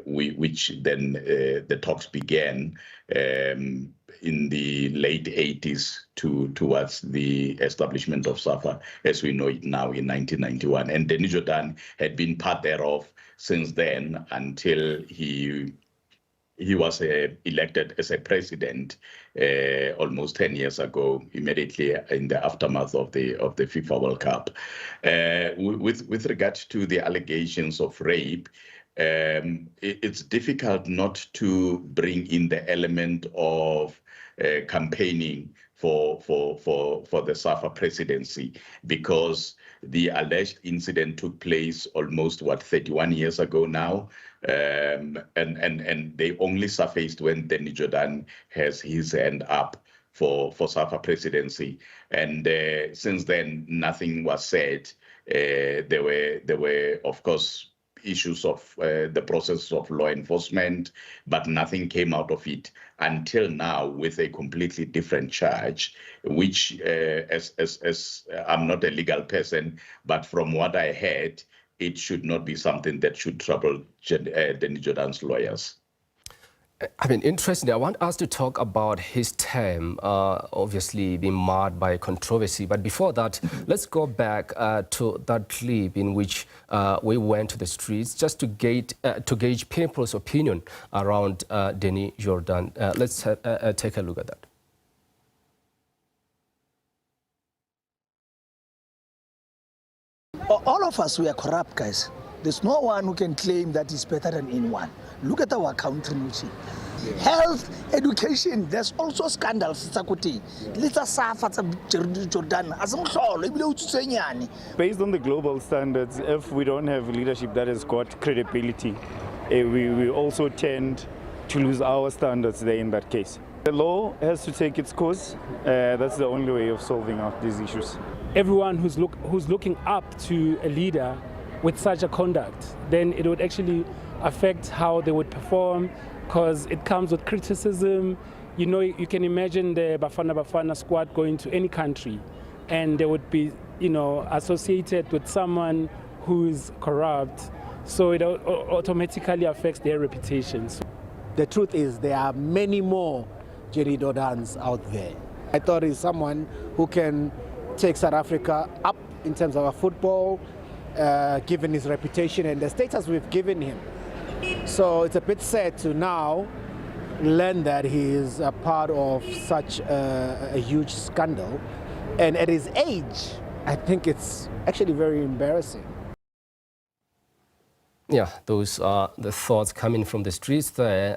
which then the talks began in the late 80s towards the establishment of SAFA as we know it now in 1991. And Jordaan had been part thereof since then until he was elected as a president almost 10 years ago, immediately in the aftermath of the FIFA World Cup. With regard to the allegations of rape, it's difficult not to bring in the element of campaigning for the SAFA presidency, because the alleged incident took place almost 31 years ago now, and they only surfaced when Jordaan has his hand up for SAFA presidency, and since then nothing was said. There were of course issues of the process of law enforcement, but nothing came out of it until now with a completely different charge, which as I'm not a legal person, but from what I heard, it should not be something that should trouble Jordaan's lawyers. I mean, interestingly, I want us to talk about his term, obviously being marred by controversy. But before that, let's go back to that clip in which we went to the streets just to gauge people's opinion around Jordaan. Let's take a look at that. All of us, we are corrupt, guys. There's no one who can claim that he's better than anyone. Look at our country. Health, education, there's also scandals. Based on the global standards, if we don't have leadership that has got credibility, we also tend to lose our standards there in that case. The law has to take its course. That's the only way of solving out these issues. Everyone who's looking up to a leader with such a conduct, then it would actually affect how they would perform, because it comes with criticism. You know, you can imagine the Bafana squad going to any country and they would be, you know, associated with someone who is corrupt. So it automatically affects their reputations. The truth is there are many more Jordaans out there. I thought he's someone who can take South Africa up in terms of our football, given his reputation and the status we've given him. So it's a bit sad to now learn that he is a part of such a huge scandal. And at his age, I think it's actually very embarrassing. Yeah, those are the thoughts coming from the streets there.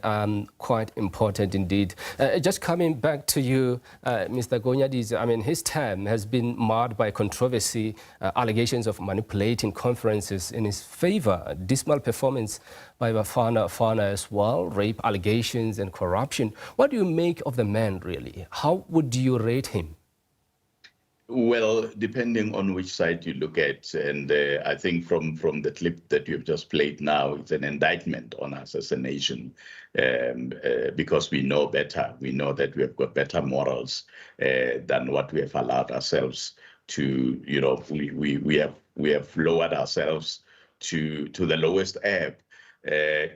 Quite important indeed. Just coming back to you, Mr. Gonyadize, I mean, his term has been marred by controversy, allegations of manipulating conferences in his favor, dismal performance by Bafana as well, rape allegations and corruption. What do you make of the man, really? How would you rate him? Well, depending on which side you look at, and I think from the clip that you've just played now, it's an indictment on us as a nation, because we know better. We know that we have got better morals than what we have allowed ourselves to. You know, we have lowered ourselves to the lowest ebb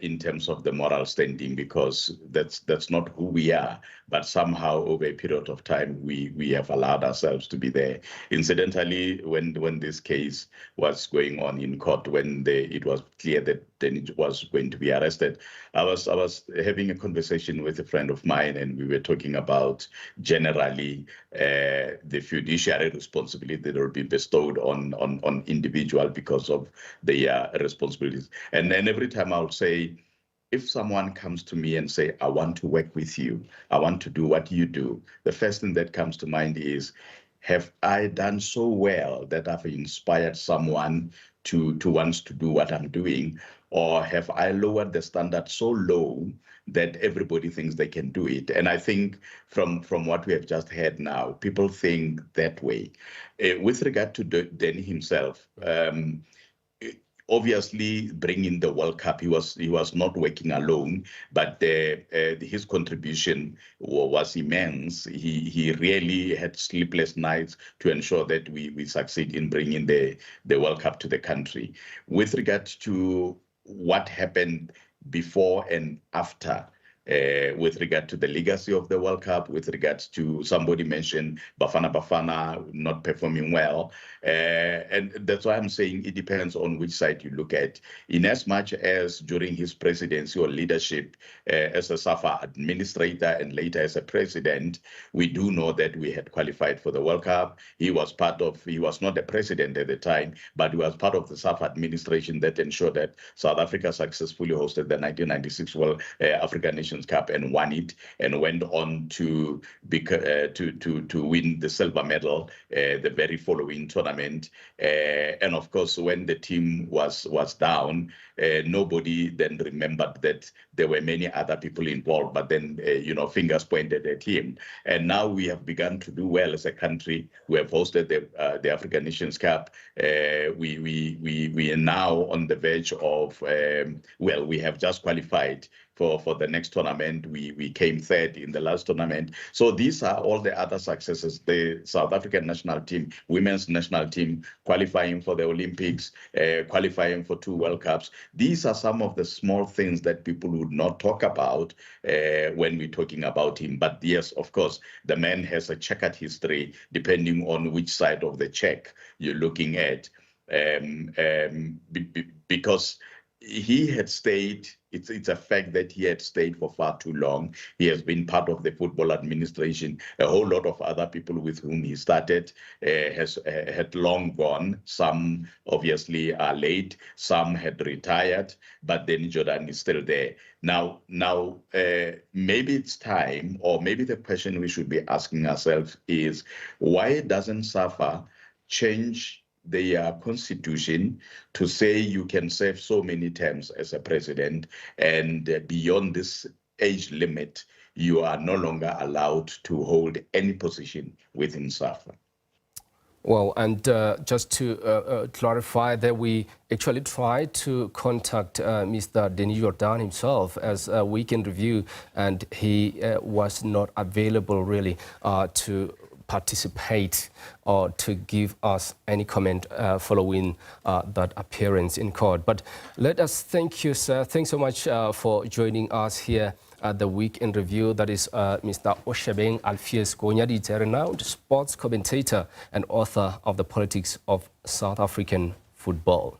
in terms of the moral standing, because that's not who we are. But somehow over a period of time, we have allowed ourselves to be there. Incidentally, when this case was going on in court, when it was clear that Denny was going to be arrested, I was having a conversation with a friend of mine, and we were talking about generally the fiduciary responsibility that will be bestowed on individual because of their responsibilities. And then every time I would say, if someone comes to me and say, I want to work with you, I want to do what you do, the first thing that comes to mind is, have I done so well that I've inspired someone to want to do what I'm doing? Or have I lowered the standard so low that everybody thinks they can do it? And I think from what we have just heard now, people think that way. With regard to Denny himself, obviously bringing the World Cup, he was not working alone, but his contribution was immense. He really had sleepless nights to ensure that we succeed in bringing the World Cup to the country. With regard to what happened before and after, with regard to the legacy of the World Cup, with regards to, somebody mentioned Bafana not performing well. And that's why I'm saying it depends on which side you look at. In as much as during his presidency or leadership as a SAFA administrator and later as a president, we do know that we had qualified for the World Cup. He was not the president at the time, but he was part of the SAFA administration that ensured that South Africa successfully hosted the 1996 World African Nations Cup and won it, and went on to win the silver medal the very following tournament. And of course, when the team was down, nobody then remembered that there were many other people involved, but then fingers pointed at him. And now we have begun to do well as a country. We have hosted the African Nations Cup. We are now on the verge of we have just qualified for the next tournament. We came third in the last tournament. So these are all the other successes. The South African national team, women's national team, qualifying for the Olympics, qualifying for 2 World Cups. These are some of the small things that people would not talk about when we're talking about him. But yes, of course, the man has a checkered history, depending on which side of the check you're looking at. Because he had stayed, it's a fact that he had stayed for far too long. He has been part of the football administration. A whole lot of other people with whom he started had long gone. Some obviously are late, some had retired, but then Jordaan is still there. Now, maybe it's time, or maybe the question we should be asking ourselves is, why doesn't SAFA change their constitution to say you can serve so many terms as a president, and beyond this age limit, you are no longer allowed to hold any position within SAFA? Well, and just to clarify that we actually tried to contact Mr. Denny Jordaan himself as a weekend review, and he was not available really to participate or to give us any comment following that appearance in court. But let us thank you, sir. Thanks so much for joining us here at the Week in Review. That is Mr. Oshabeng Alpheus Gonyadize, renowned sports commentator and author of The Politics of South African Football.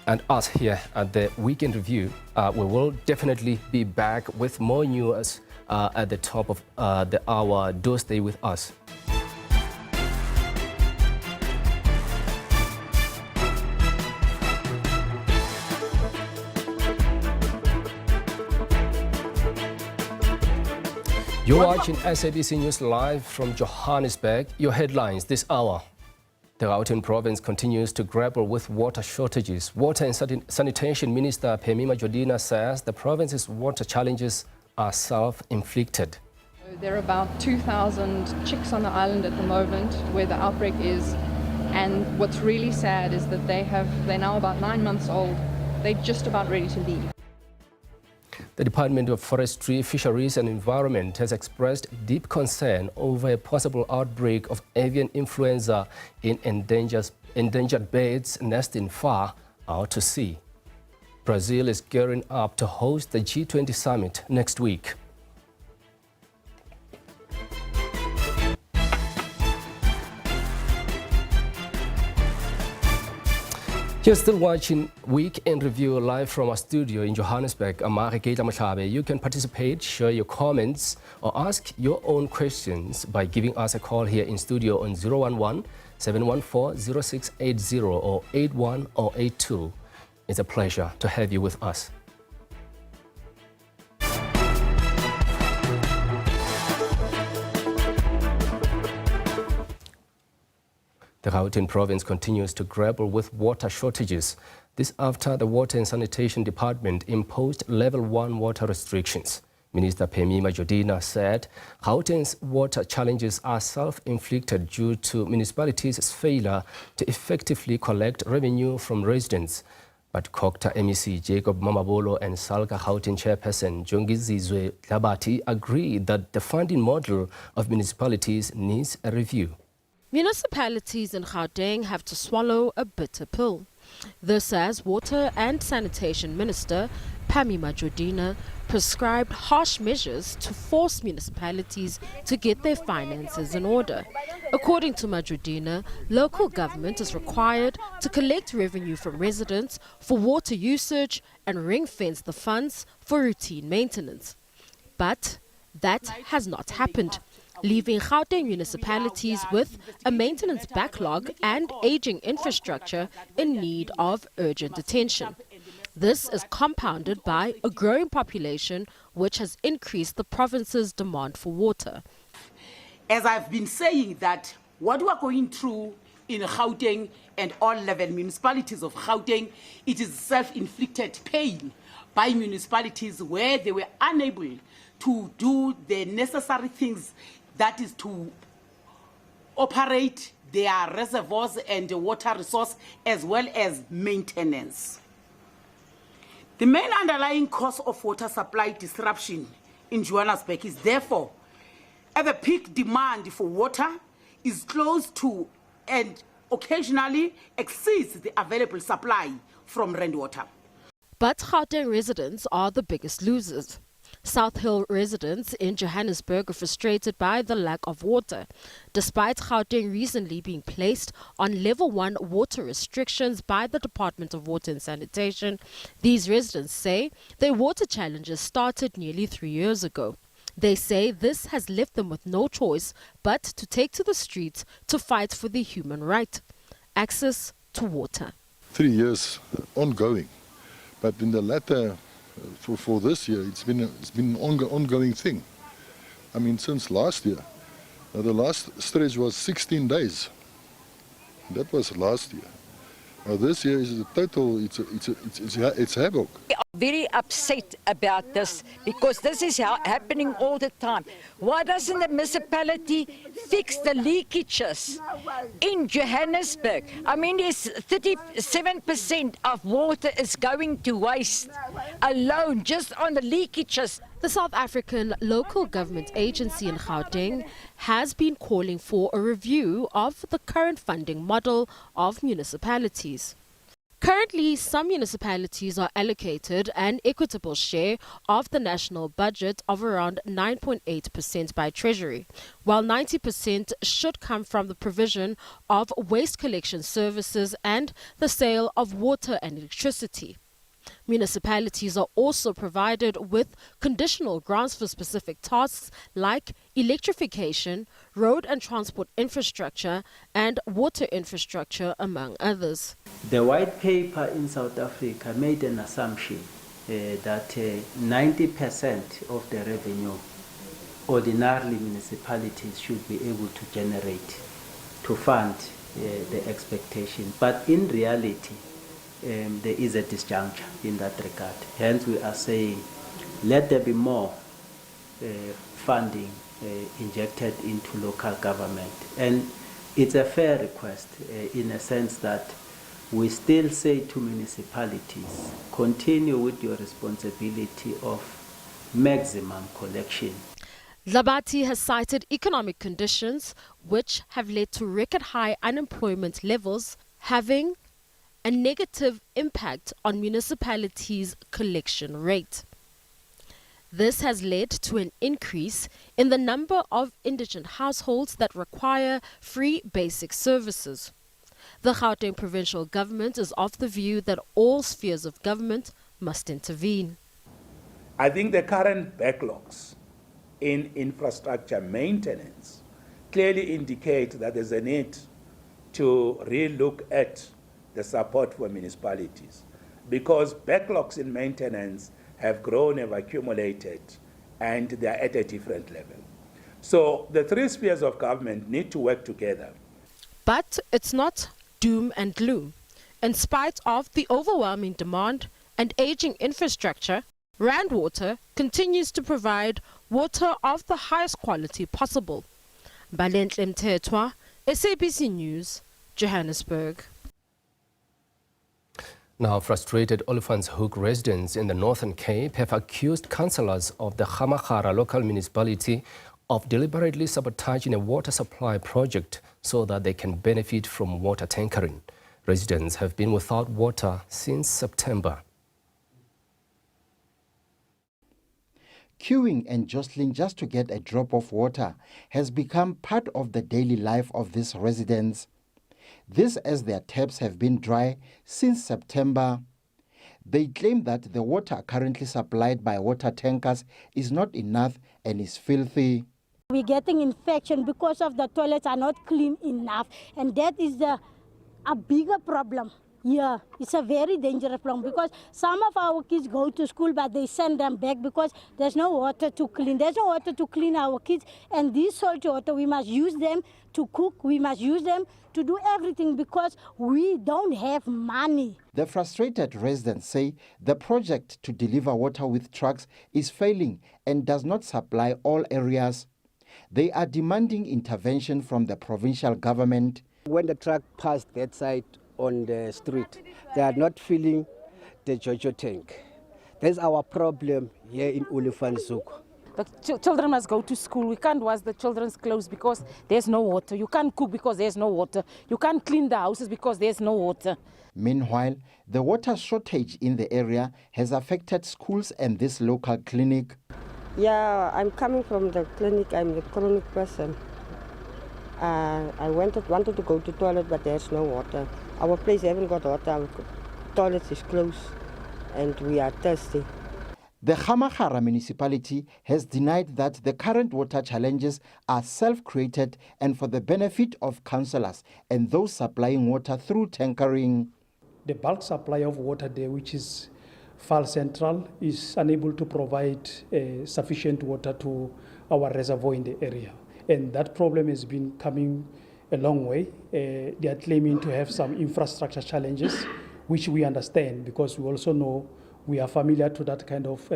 And us here at the Week in Review, we will definitely be back with more news at the top of the hour. Do stay with us. You're watching SABC News live from Johannesburg. Your headlines this hour. The Gauteng province continues to grapple with water shortages. Water and Sanitation Minister Phemisa Jordaan says the province's water challenges are self-inflicted. There are about 2,000 chicks on the island at the moment where the outbreak is. And what's really sad is that they're now about 9 months old. They're just about ready to leave. The Department of Forestry, Fisheries and Environment has expressed deep concern over a possible outbreak of avian influenza in endangered birds nesting far out to sea. Brazil is gearing up to host the G20 summit next week. You're still watching Week in Review live from our studio in Johannesburg. I'm Gauteng. You can participate, share your comments, or ask your own questions by giving us a call here in studio on 011-714-0680 or 81 or 82. It's a pleasure to have you with us. The Gauteng province continues to grapple with water shortages. This after the Water and Sanitation Department imposed Level 1 water restrictions. Minister Phemisa Jordaan said Gauteng's water challenges are self-inflicted due to municipalities' failure to effectively collect revenue from residents. But COGTA MEC Jacob Mamabolo and Salga Gauteng chairperson Jongizizwe Labati agree that the funding model of municipalities needs a review. Municipalities in Gauteng have to swallow a bitter pill. This as Water and Sanitation Minister Phemisa Jordaan prescribed harsh measures to force municipalities to get their finances in order. According to Jordaan, local government is required to collect revenue from residents for water usage and ring-fence the funds for routine maintenance. But that has not happened, leaving Gauteng municipalities with a maintenance backlog and aging infrastructure in need of urgent attention. This is compounded by a growing population which has increased the province's demand for water. As I've been saying, that what we are going through in Gauteng and all 11 municipalities of Gauteng, it is self-inflicted pain by municipalities where they were unable to do the necessary things, that is to operate their reservoirs and the water resource as well as maintenance. The main underlying cause of water supply disruption in Johannesburg is therefore the peak demand for water is close to and occasionally exceeds the available supply from rainwater. But Gauteng residents are the biggest losers. South Hill residents in Johannesburg are frustrated by the lack of water. Despite Gauteng recently being placed on Level 1 water restrictions by the Department of Water and Sanitation, these residents say their water challenges started nearly 3 years ago. They say this has left them with no choice but to take to the streets to fight for their human right, access to water. 3 years ongoing, but in the latter for this year, it's been an ongoing thing. I mean, since last year. The last stretch was 16 days. That was last year. This year is the total, it's havoc. We are very upset about this because this is happening all the time. Why doesn't the municipality fix the leakages in Johannesburg? I mean, there's 37% of water is going to waste alone just on the leakages. The South African Local Government Agency in Gauteng has been calling for a review of the current funding model of municipalities. Currently, some municipalities are allocated an equitable share of the national budget of around 9.8% by Treasury, while 90% should come from the provision of waste collection services and the sale of water and electricity. Municipalities are also provided with conditional grants for specific tasks like electrification, road and transport infrastructure, and water infrastructure, among others. The white paper in South Africa made an assumption that 90% of the revenue ordinarily municipalities should be able to generate to fund the expectation. But in reality, there is a disjuncture in that regard. Hence, we are saying, let there be more funding injected into local government. And it's a fair request in a sense that we still say to municipalities, continue with your responsibility of maximum collection. Labati has cited economic conditions which have led to record high unemployment levels, having a negative impact on municipalities' collection rate. This has led to an increase in the number of indigent households that require free basic services. The Gauteng provincial government is of the view that all spheres of government must intervene. I think the current backlogs in infrastructure maintenance clearly indicate that there's a need to relook at the support for municipalities, because backlogs in maintenance have grown, have accumulated, and they are at a different level. So the three spheres of government need to work together. But it's not doom and gloom. In spite of the overwhelming demand and aging infrastructure, Rand Water continues to provide water of the highest quality possible. Balentle Mthethwa, SABC News, Johannesburg. Now, frustrated Olifantshoek residents in the Northern Cape have accused councillors of the Gamagara local municipality of deliberately sabotaging a water supply project so that they can benefit from water tankering. Residents have been without water since September. Queuing and jostling just to get a drop of water has become part of the daily life of these residents. This as their taps have been dry since September. They claim that the water currently supplied by water tankers is not enough and is filthy. We're getting infection because of the toilets are not clean enough, and that is a bigger problem. Yeah, it's a very dangerous problem because some of our kids go to school but they send them back because there's no water to clean. There's no water to clean our kids, and this salty water, we must use them to cook, we must use them to do everything because we don't have money. The frustrated residents say the project to deliver water with trucks is failing and does not supply all areas. They are demanding intervention from the provincial government. When the truck passed that side on the street, they are not filling the Jojo tank. That's our problem here in Olifantshoek. The children must go to school. We can't wash the children's clothes because there's no water. You can't cook because there's no water. You can't clean the houses because there's no water. Meanwhile, the water shortage in the area has affected schools and this local clinic. Yeah, I'm coming from the clinic. I'm a chronic person. I wanted to go to the toilet, but there's no water. Our place haven't got water. Our toilet is closed, and we are thirsty. The Gamagara municipality has denied that the current water challenges are self-created and for the benefit of councillors and those supplying water through tankering. The bulk supply of water there, which is Fal Central, is unable to provide sufficient water to our reservoir in the area. And that problem has been coming a long way. They are claiming to have some infrastructure challenges, which we understand because we also know we are familiar to that kind of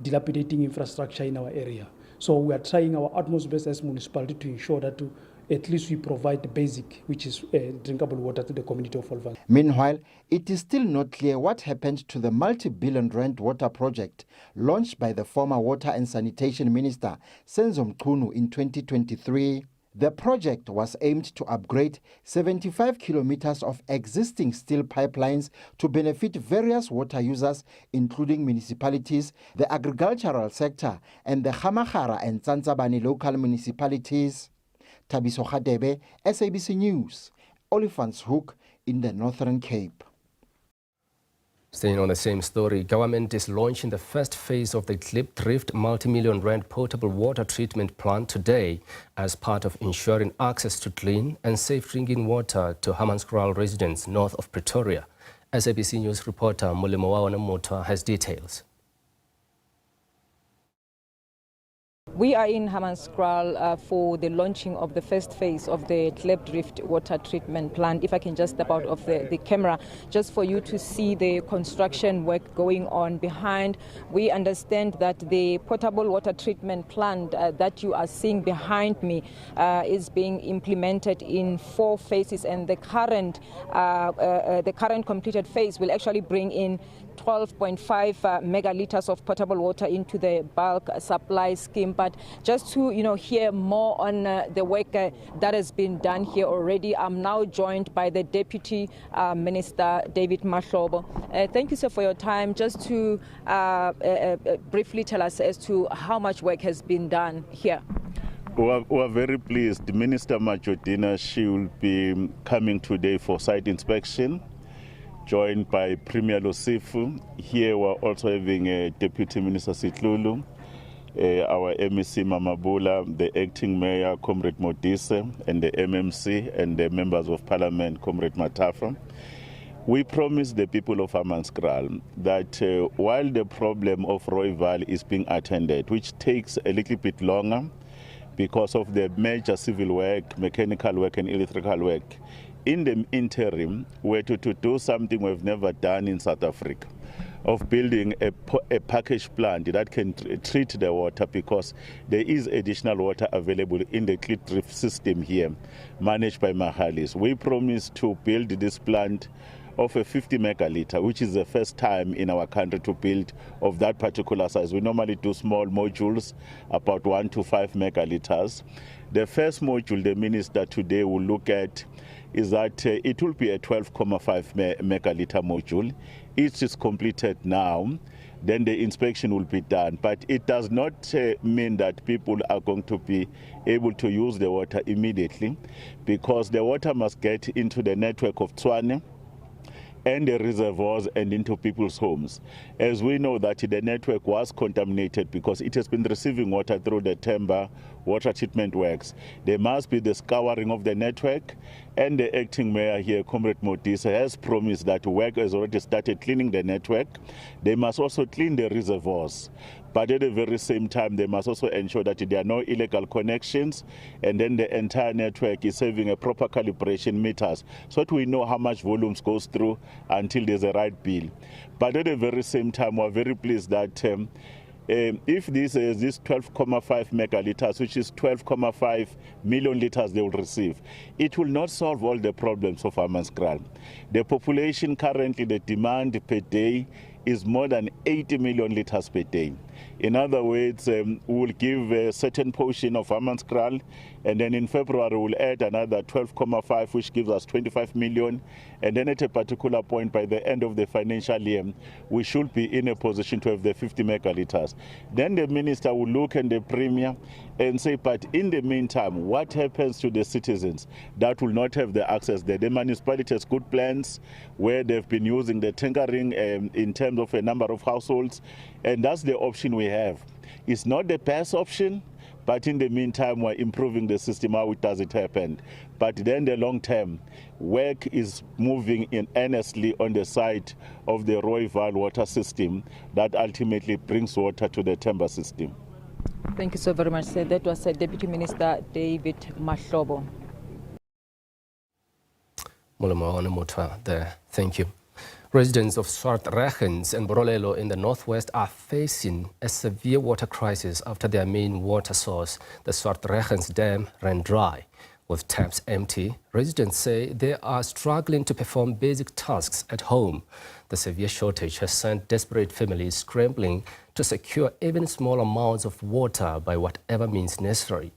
dilapidating infrastructure in our area. So we are trying our utmost best as municipality to ensure that at least we provide the basic, which is drinkable water to the community of Olifantshoek. Meanwhile, it is still not clear what happened to the multi-billion rand water project launched by the former Water and Sanitation Minister, Senzo Mchunu, in 2023. The project was aimed to upgrade 75 kilometers of existing steel pipelines to benefit various water users, including municipalities, the agricultural sector, and the Gamagara and Tsantsabani local municipalities. Tabiso Khadebe, SABC News, Olifantshoek in the Northern Cape. Staying on the same story, government is launching the first phase of the Klipdrift multi-million rand potable water treatment plant today as part of ensuring access to clean and safe drinking water to Hammanskraal residents north of Pretoria. SABC News reporter Mulimo Wawana Mota has details. We are in Hammanskraal for the launching of the first phase of the Klipdrift water treatment plant. If I can just step out of the camera, just for you to see the construction work going on behind. We understand that the potable water treatment plant that you are seeing behind me is being implemented in 4 phases, and the current completed phase will actually bring in 12.5 megaliters of potable water into the bulk supply scheme. But just to hear more on the work that has been done here already, I'm now joined by the Deputy Minister David Mahlobo. Thank you, sir, for your time. Just to briefly tell us as to how much work has been done here. We are very pleased. Minister Jordaan, she will be coming today for site inspection, joined by Premier Losifu. Here we're also having Deputy Minister Sitlulu, our MEC Mamabula, the Acting Mayor Comrade Modise, and the MMC and the Members of Parliament Comrade Matafa. We promised the people of Hammanskraal that while the problem of Rooiwal is being attended, which takes a little bit longer because of the major civil work, mechanical work and electrical work, in the interim, we're to do something we've never done in South Africa, of building a package plant that can treat the water, because there is additional water available in the Klipdrift system here, managed by Mahalis. We promised to build this plant of a 50 megaliter, which is the first time in our country to build of that particular size. We normally do small modules, about 1 to 5 megaliters. The first module the minister today will look at is that it will be a 12.5 megaliter module. It is completed now, then the inspection will be done. But it does not mean that people are going to be able to use the water immediately, because the water must get into the network of Tshwane and the reservoirs and into people's homes. As we know that the network was contaminated because it has been receiving water through the Temba water treatment works. There must be the scouring of the network, and the acting mayor here, Comrade Modise, has promised that work has already started cleaning the network. They must also clean the reservoirs. But at the very same time, they must also ensure that there are no illegal connections, and then the entire network is having a proper calibration meters, so that we know how much volumes goes through until there's a right bill. But at the very same time, we're very pleased that if this is this 12.5 megaliters, which is 12.5 million liters they will receive, it will not solve all the problems of Hammanskraal. The population currently, the demand per day is more than 80 million liters per day. In other words, we will give a certain portion of Hammanskraal, and then in February we'll add another 12.5, which gives us 25 million. And then at a particular point, by the end of the financial year, we should be in a position to have the 50 megaliters. Then the minister will look at the premier and say, but in the meantime, what happens to the citizens that will not have the access there? The municipality has good plans where they've been using the tinkering in terms of a number of households, and that's the option we have. It's not the best option, but in the meantime, we're improving the system. How does it happen? But then the long term, work is moving in earnestly on the side of the Rooiwal water system that ultimately brings water to the Temba system. Thank you so very much, sir. That was Deputy Minister David Mahlobo. There. Thank you. Residents of Swartregens and Borolelo in the northwest are facing a severe water crisis after their main water source, the Swartregens Dam, ran dry. With taps empty, residents say they are struggling to perform basic tasks at home. The severe shortage has sent desperate families scrambling to secure even small amounts of water by whatever means necessary.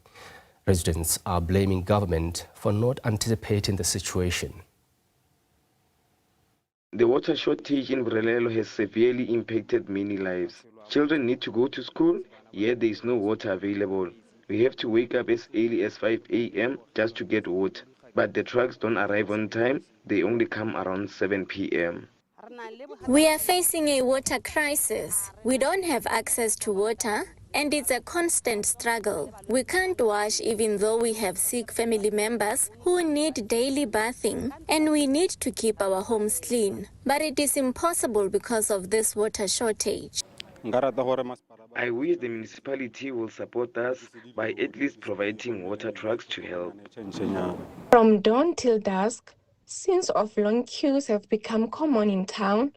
Residents are blaming government for not anticipating the situation. The water shortage in Borolelo has severely impacted many lives. Children need to go to school, yet there is no water available. We have to wake up as early as 5 a.m. just to get water. But the trucks don't arrive on time, they only come around 7 p.m. We are facing a water crisis. We don't have access to water, and it's a constant struggle. We can't wash even though we have sick family members who need daily bathing, and we need to keep our homes clean. But it is impossible because of this water shortage. I wish the municipality will support us by at least providing water trucks to help. From dawn till dusk, scenes of long queues have become common in town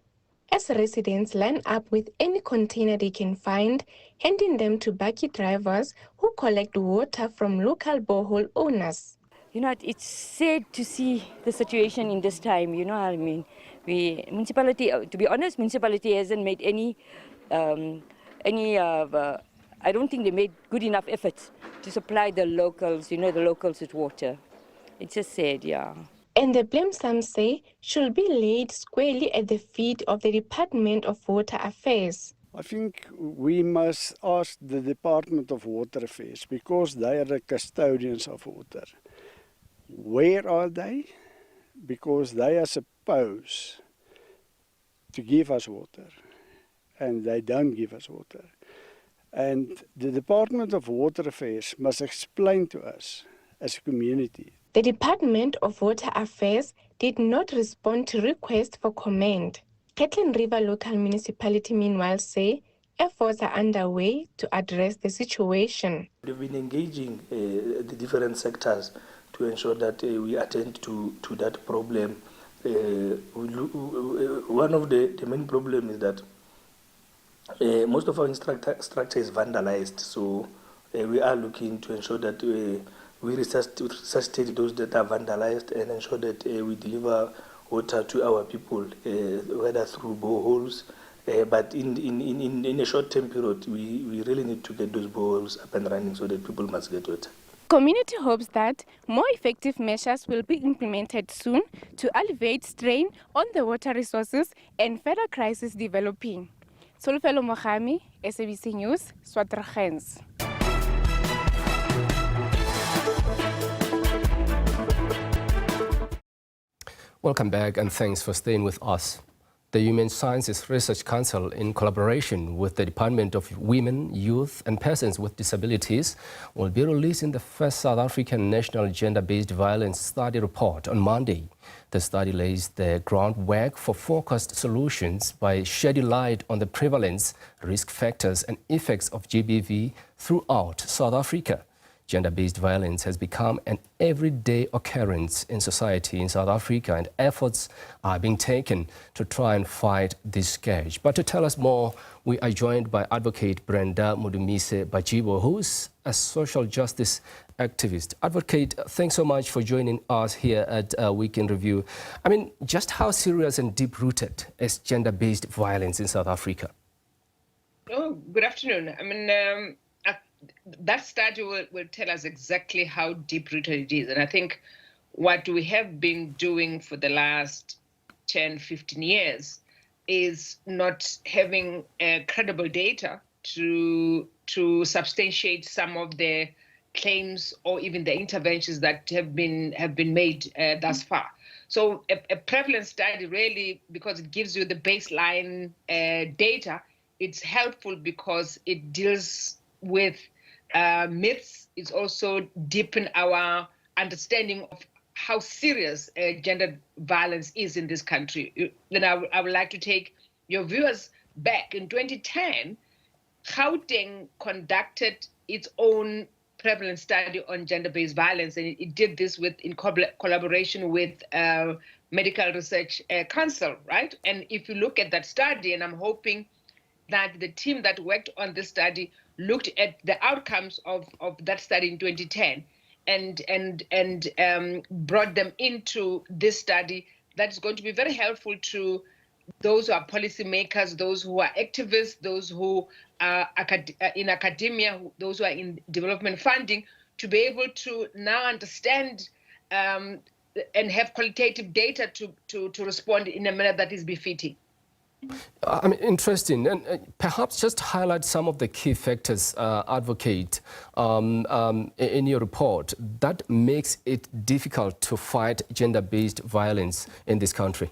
as residents line up with any container they can find, handing them to bakkie drivers who collect water from local borehole owners. You know, it's sad to see the situation in this time, you know what I mean? Municipality, to be honest, municipality hasn't made I don't think they made good enough efforts to supply the locals, the locals with water. It's just sad, yeah. And the blame, some say, should be laid squarely at the feet of the Department of Water Affairs. I think we must ask the Department of Water Affairs, because they are the custodians of water. Where are they? Because they are supposed to give us water, and they don't give us water. And the Department of Water Affairs must explain to us as a community. The Department of Water Affairs did not respond to requests for comment. Catlin River Local Municipality, meanwhile, say efforts are underway to address the situation. We've been engaging the different sectors to ensure that we attend to that problem. One of the main problems is that most of our structure is vandalized, so we are looking to ensure that we resuscitate those that are vandalized and ensure that we deliver water to our people, whether through boreholes. But in a short-term period, we really need to get those boreholes up and running so that people must get water. Community hopes that more effective measures will be implemented soon to alleviate strain on the water resources and further crisis developing. Solfelo Mohami, SABC News, Swatragens. Welcome back and thanks for staying with us. The Human Sciences Research Council, in collaboration with the Department of Women, Youth and Persons with Disabilities, will be releasing the first South African National Gender-Based Violence Study report on Monday. The study lays the groundwork for focused solutions by shedding light on the prevalence, risk factors and effects of GBV throughout South Africa. Gender-based violence has become an everyday occurrence in society in South Africa, and efforts are being taken to try and fight this scourge. But to tell us more, we are joined by Advocate Brenda Mudumise Bajibo, who's a social justice activist. Advocate, thanks so much for joining us here at Week in Review. I mean, just how serious and deep-rooted is gender-based violence in South Africa? Oh, good afternoon. I mean, that study will tell us exactly how deep-rooted it is. And I think what we have been doing for the last 10, 15 years is not having credible data to substantiate some of the claims or even the interventions that have been made thus far. So a prevalence study really, because it gives you the baseline data, it's helpful because it deals with myths. It's also deepen our understanding of how serious gender violence is in this country. Then I would like to take your viewers back. In 2010, Gauteng conducted its own prevalence study on gender-based violence, and it did this in collaboration with Medical Research Council, right? And if you look at that study, and I'm hoping that the team that worked on this study looked at the outcomes of that study in 2010 and brought them into this study, that is going to be very helpful to those who are policymakers, those who are activists, those who are in academia, those who are in development funding, to be able to now understand and have qualitative data to respond in a manner that is befitting. I mean, interesting. And perhaps just highlight some of the key factors, Advocate, in your report that makes it difficult to fight gender-based violence in this country.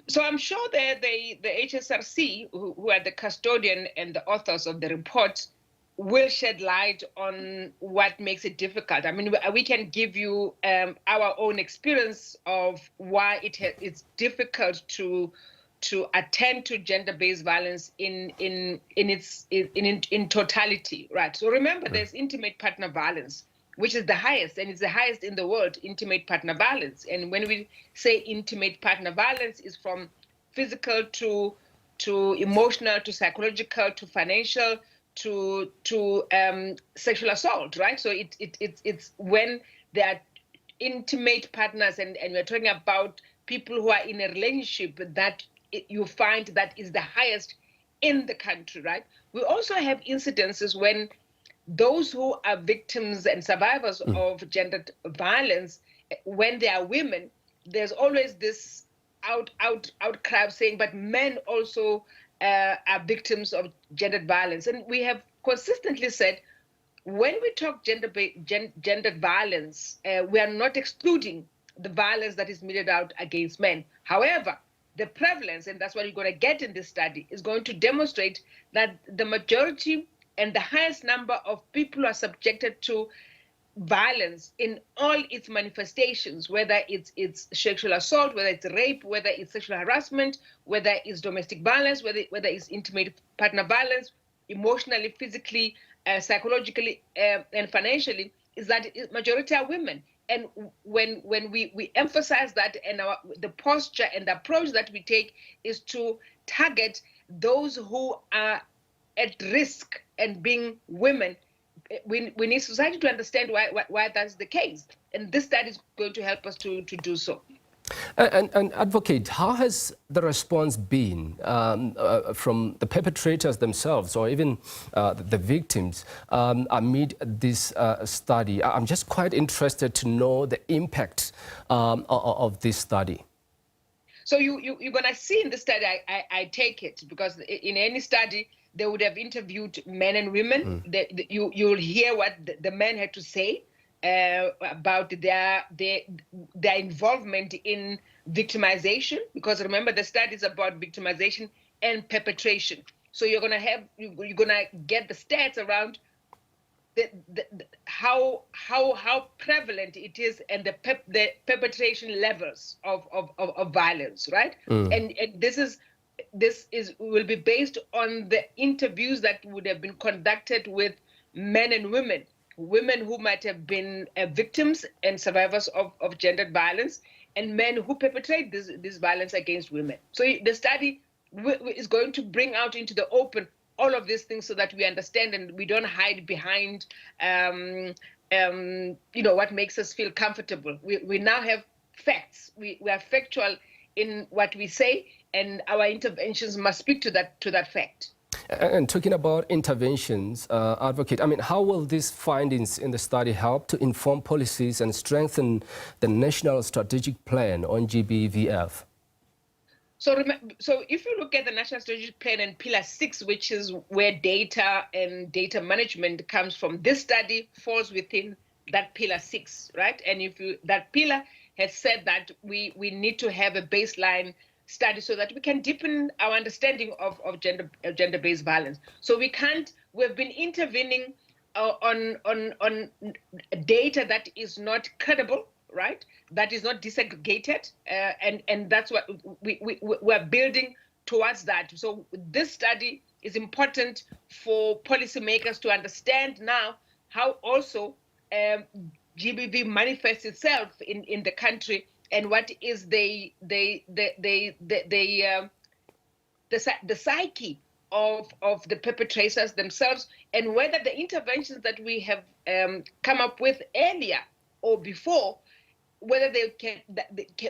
So I'm sure that the HSRC, who are the custodian and the authors of the report, will shed light on what makes it difficult. I mean, we can give you our own experience of why it's difficult to attend to gender-based violence in totality, right? So remember, there's intimate partner violence, which is the highest, and it's the highest in the world, intimate partner violence. And when we say intimate partner violence, is from physical to emotional to psychological to financial to sexual assault, right? So it's when there are intimate partners, and we're talking about people who are in a relationship, that you find that is the highest in the country, right? We also have incidences when those who are victims and survivors of gendered violence, when they are women, there's always this outcry saying, but men also are victims of gendered violence. And we have consistently said, when we talk gendered violence, we are not excluding the violence that is meted out against men. However, the prevalence, and that's what you're going to get in this study, is going to demonstrate that the majority and the highest number of people are subjected to violence in all its manifestations, whether it's sexual assault, whether it's rape, whether it's sexual harassment, whether it's domestic violence, whether it's intimate partner violence, emotionally, physically, psychologically, and financially, is that majority are women. And when we emphasize that, and the posture and the approach that we take is to target those who are at risk, and being women, we need society to understand why that's the case. And this study is going to help us to do so. And Advocate, how has the response been from the perpetrators themselves, or even the victims, amid this study? I'm just quite interested to know the impact of this study. So you're going to see in the study, I take it, because in any study, they would have interviewed men and women. You'll hear what the men had to say about their involvement in victimization, because remember, the study is about victimization and perpetration. So you're gonna get the stats around how prevalent it is, and the perpetration levels of violence, right? And this will be based on the interviews that would have been conducted with men and women who might have been victims and survivors of gendered violence, and men who perpetrate this violence against women. So the study is going to bring out into the open all of these things, so that we understand and we don't hide behind what makes us feel comfortable. We now have facts. We are factual in what we say, and our interventions must speak to that fact. And talking about interventions, Advocate, I mean, how will these findings in the study help to inform policies and strengthen the National Strategic Plan on GBVF? So if you look at the National Strategic Plan and Pillar 6, which is where data and data management comes from, this study falls within that Pillar 6, right? And that pillar has said that we need to have a baseline study so that we can deepen our understanding of gender-based violence. So we've been intervening on data that is not credible, right? That is not disaggregated, and that's what we're building towards that. So this study is important for policymakers to understand now how also GBV manifests itself in the country, and what is the psyche of the perpetrators themselves, and whether the interventions that we have come up with earlier or before, whether they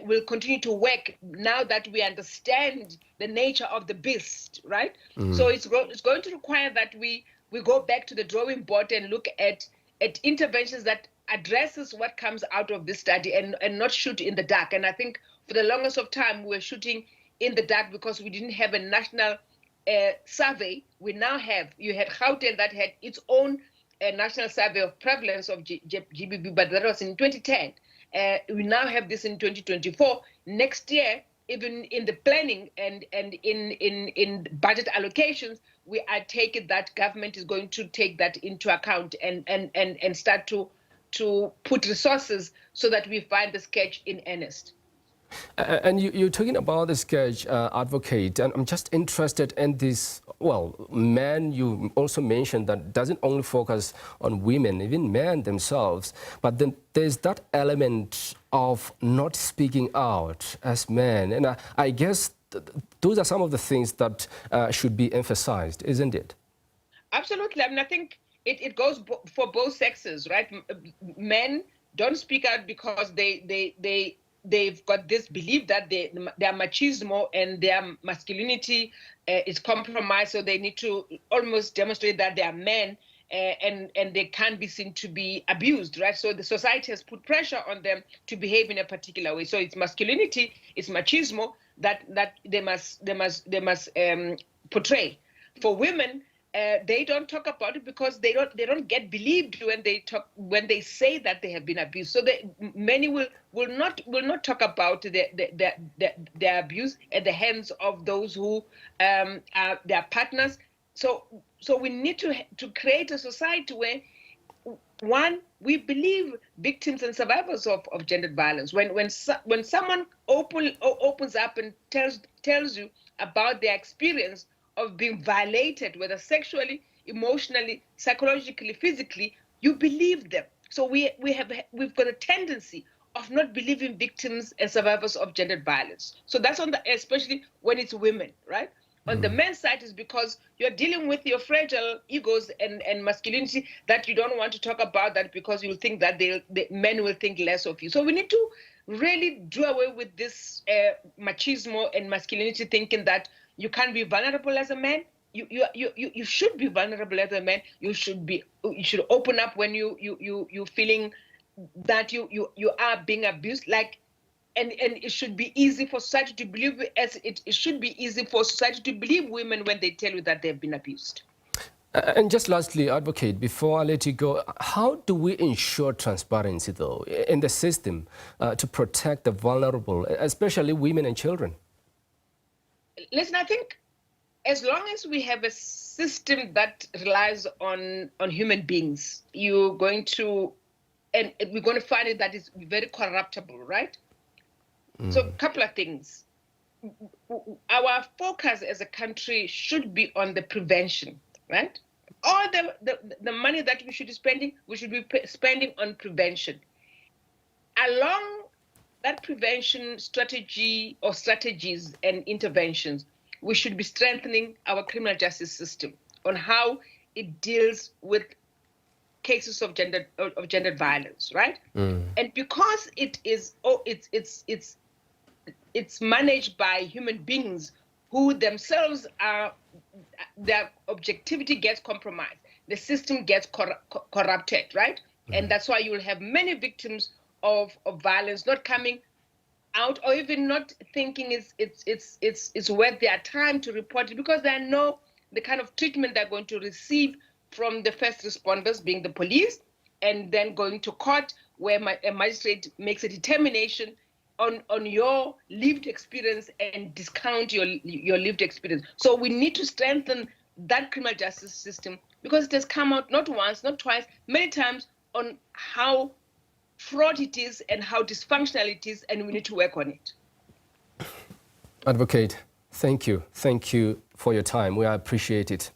will continue to work now that we understand the nature of the beast, right? So it's going to require that we go back to the drawing board and look at interventions that addresses what comes out of this study, and not shoot in the dark. And I think for the longest of time, we were shooting in the dark because we didn't have a national survey. We now have. You had Gauteng that had its own national survey of prevalence of GBV, but that was in 2010. We now have this in 2024. Next year, even in the planning and in budget allocations, we are taking that government is going to take that into account and start to put resources so that we find the sketch in earnest. And you're talking about the sketch, advocate, and I'm just interested in this, well, men, you also mentioned that doesn't only focus on women, even men themselves, but then there's that element of not speaking out as men. And I guess those are some of the things that should be emphasized, isn't it? Absolutely. I mean, I think it goes for both sexes, right? Men don't speak out because they've got this belief that they are machismo and their masculinity is compromised, so they need to almost demonstrate that they are men and they can't be seen to be abused, right? So the society has put pressure on them to behave in a particular way. So it's masculinity, it's machismo that they must portray. For women, they don't talk about it because they don't get believed when they say that they have been abused. So many will not talk about their abuse at the hands of those who are their partners. So we need to create a society where, one, we believe victims and survivors of gendered violence. When someone opens up and tells you about their experience of being violated, whether sexually, emotionally, psychologically, physically, you believe them. So we've got a tendency of not believing victims and survivors of gendered violence. So that's especially when it's women, right? On the men's side is because you're dealing with your fragile egos and masculinity that you don't want to talk about that because you think that the men will think less of you. So we need to really do away with this machismo and masculinity thinking that you can't be vulnerable as a man. You should be vulnerable as a man. You should open up when you feeling that you are being abused. And it should be easy for society to believe, as it should be easy for society to believe women when they tell you that they've been abused. And just lastly, advocate, before I let you go, how do we ensure transparency, though, in the system to protect the vulnerable, especially women and children? Listen, I think as long as we have a system that relies on human beings, we're going to find it that is very corruptible, right? So a couple of things. Our focus as a country should be on the prevention, right? All the money that we should be spending on prevention. Along that prevention strategy or strategies and interventions, we should be strengthening our criminal justice system on how it deals with cases of gendered violence, right? And because it's managed by human beings who themselves their objectivity gets compromised, the system gets corrupted, right? And that's why you will have many victims of violence not coming out, or even not thinking it's worth their time to report it, because they know the kind of treatment they're going to receive from the first responders, being the police, and then going to court where a magistrate makes a determination on your lived experience and discount your lived experience. So we need to strengthen that criminal justice system, because it has come out not once, not twice, many times on how fraught it is and how dysfunctional it is, and we need to work on it. Advocate, thank you. Thank you for your time. We appreciate it.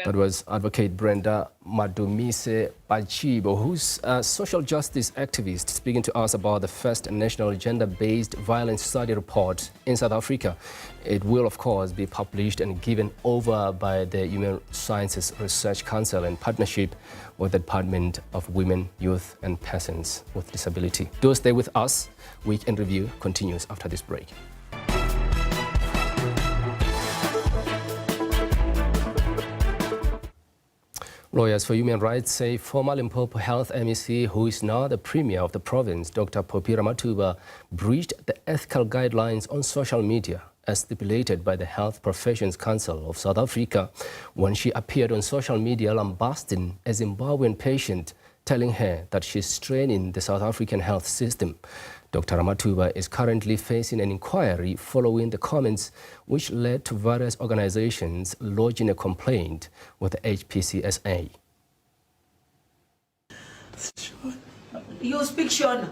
That was Advocate Brenda Madumise Bachibo, who's a social justice activist, speaking to us about the first national gender-based violence study report in South Africa. It will, of course, be published and given over by the Human Sciences Research Council in partnership with the Department of Women, Youth and Persons with Disability. Do stay with us. Weekend Review continues after this break. Lawyers for Human Rights say former Limpopo Health MEC, who is now the Premier of the province, Dr. Popira Matuba, breached the ethical guidelines on social media as stipulated by the Health Professions Council of South Africa when she appeared on social media lambasting a Zimbabwean patient, telling her that she's straining the South African health system. Dr. Ramatuba is currently facing an inquiry following the comments, which led to various organizations lodging a complaint with the HPCSA. You speak, Shona.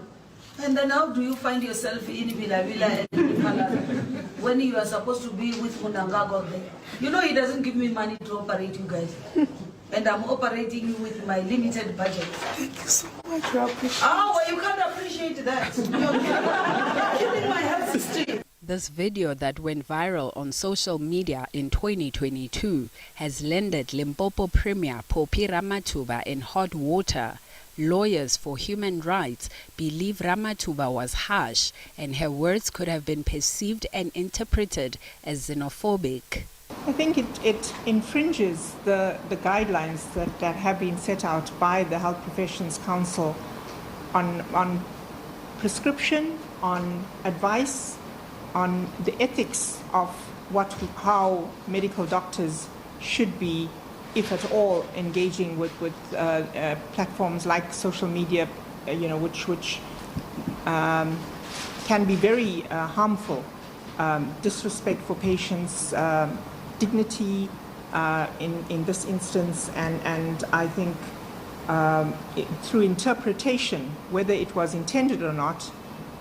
And then how do you find yourself in Villa and Malala when you are supposed to be with Munangagwa there? You know he doesn't give me money to operate you guys. And I'm operating with my limited budget. Thank you so much. I appreciate well, you can't appreciate that. You're killing my health history. This video that went viral on social media in 2022 has landed Limpopo Premier Phophi Ramathuba in hot water. Lawyers for human rights believe Ramathuba was harsh and her words could have been perceived and interpreted as xenophobic. I think it infringes the guidelines that have been set out by the Health Professions Council on prescription, on advice, on the ethics of how medical doctors should be, if at all, engaging with platforms like social media, which can be very harmful, disrespect for patients' dignity in this instance, and I think through interpretation, whether it was intended or not,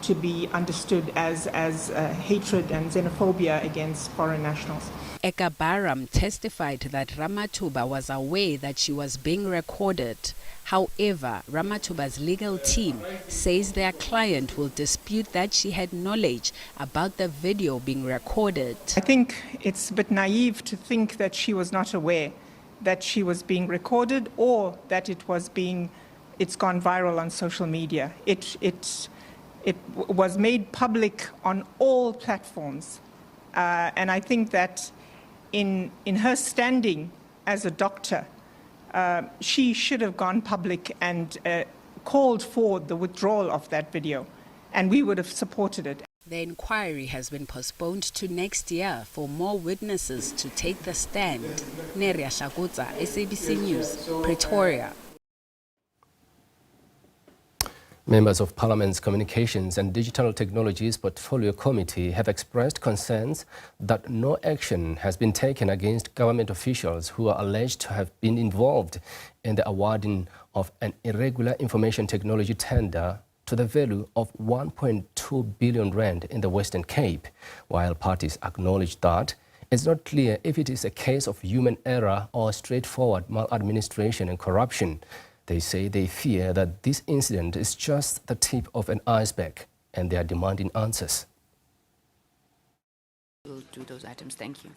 to be understood as hatred and xenophobia against foreign nationals. Eka Baram testified that Ramathuba was aware that she was being recorded. However, Ramathuba's legal team says their client will dispute that she had knowledge about the video being recorded. I think it's a bit naive to think that she was not aware that she was being recorded or that it's gone viral on social media. It was made public on all platforms. And I think that in her standing as a doctor, she should have gone public and called for the withdrawal of that video, and we would have supported it. The inquiry has been postponed to next year for more witnesses to take the stand. Neria Shagutsa, SABC News, Pretoria. Members of Parliament's Communications and Digital Technologies Portfolio Committee have expressed concerns that no action has been taken against government officials who are alleged to have been involved in the awarding of an irregular information technology tender to the value of 1.2 billion rand in the Western Cape. While parties acknowledge that it's not clear if it is a case of human error or straightforward maladministration and corruption, they say they fear that this incident is just the tip of an iceberg and they are demanding answers. We'll do those items. Thank you.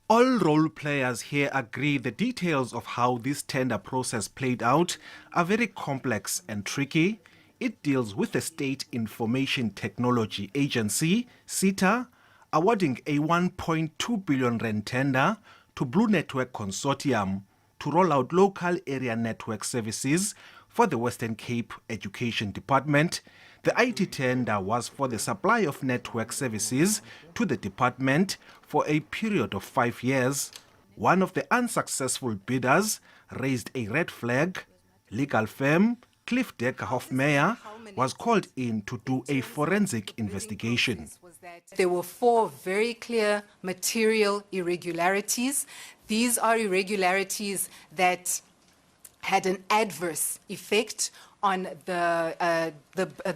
All role players here agree the details of how this tender process played out are very complex and tricky. It deals with the State Information Technology Agency, SITA, awarding a 1.2 billion rand tender to Blue Network Consortium to roll out local area network services for the Western Cape Education Department. The IT tender was for the supply of network services to the department for a period of 5 years. One of the unsuccessful bidders raised a red flag. Legal firm Cliff Decker Hofmeyer was called in to do a forensic investigation. There were 4 very clear material irregularities. These are irregularities that had an adverse effect on the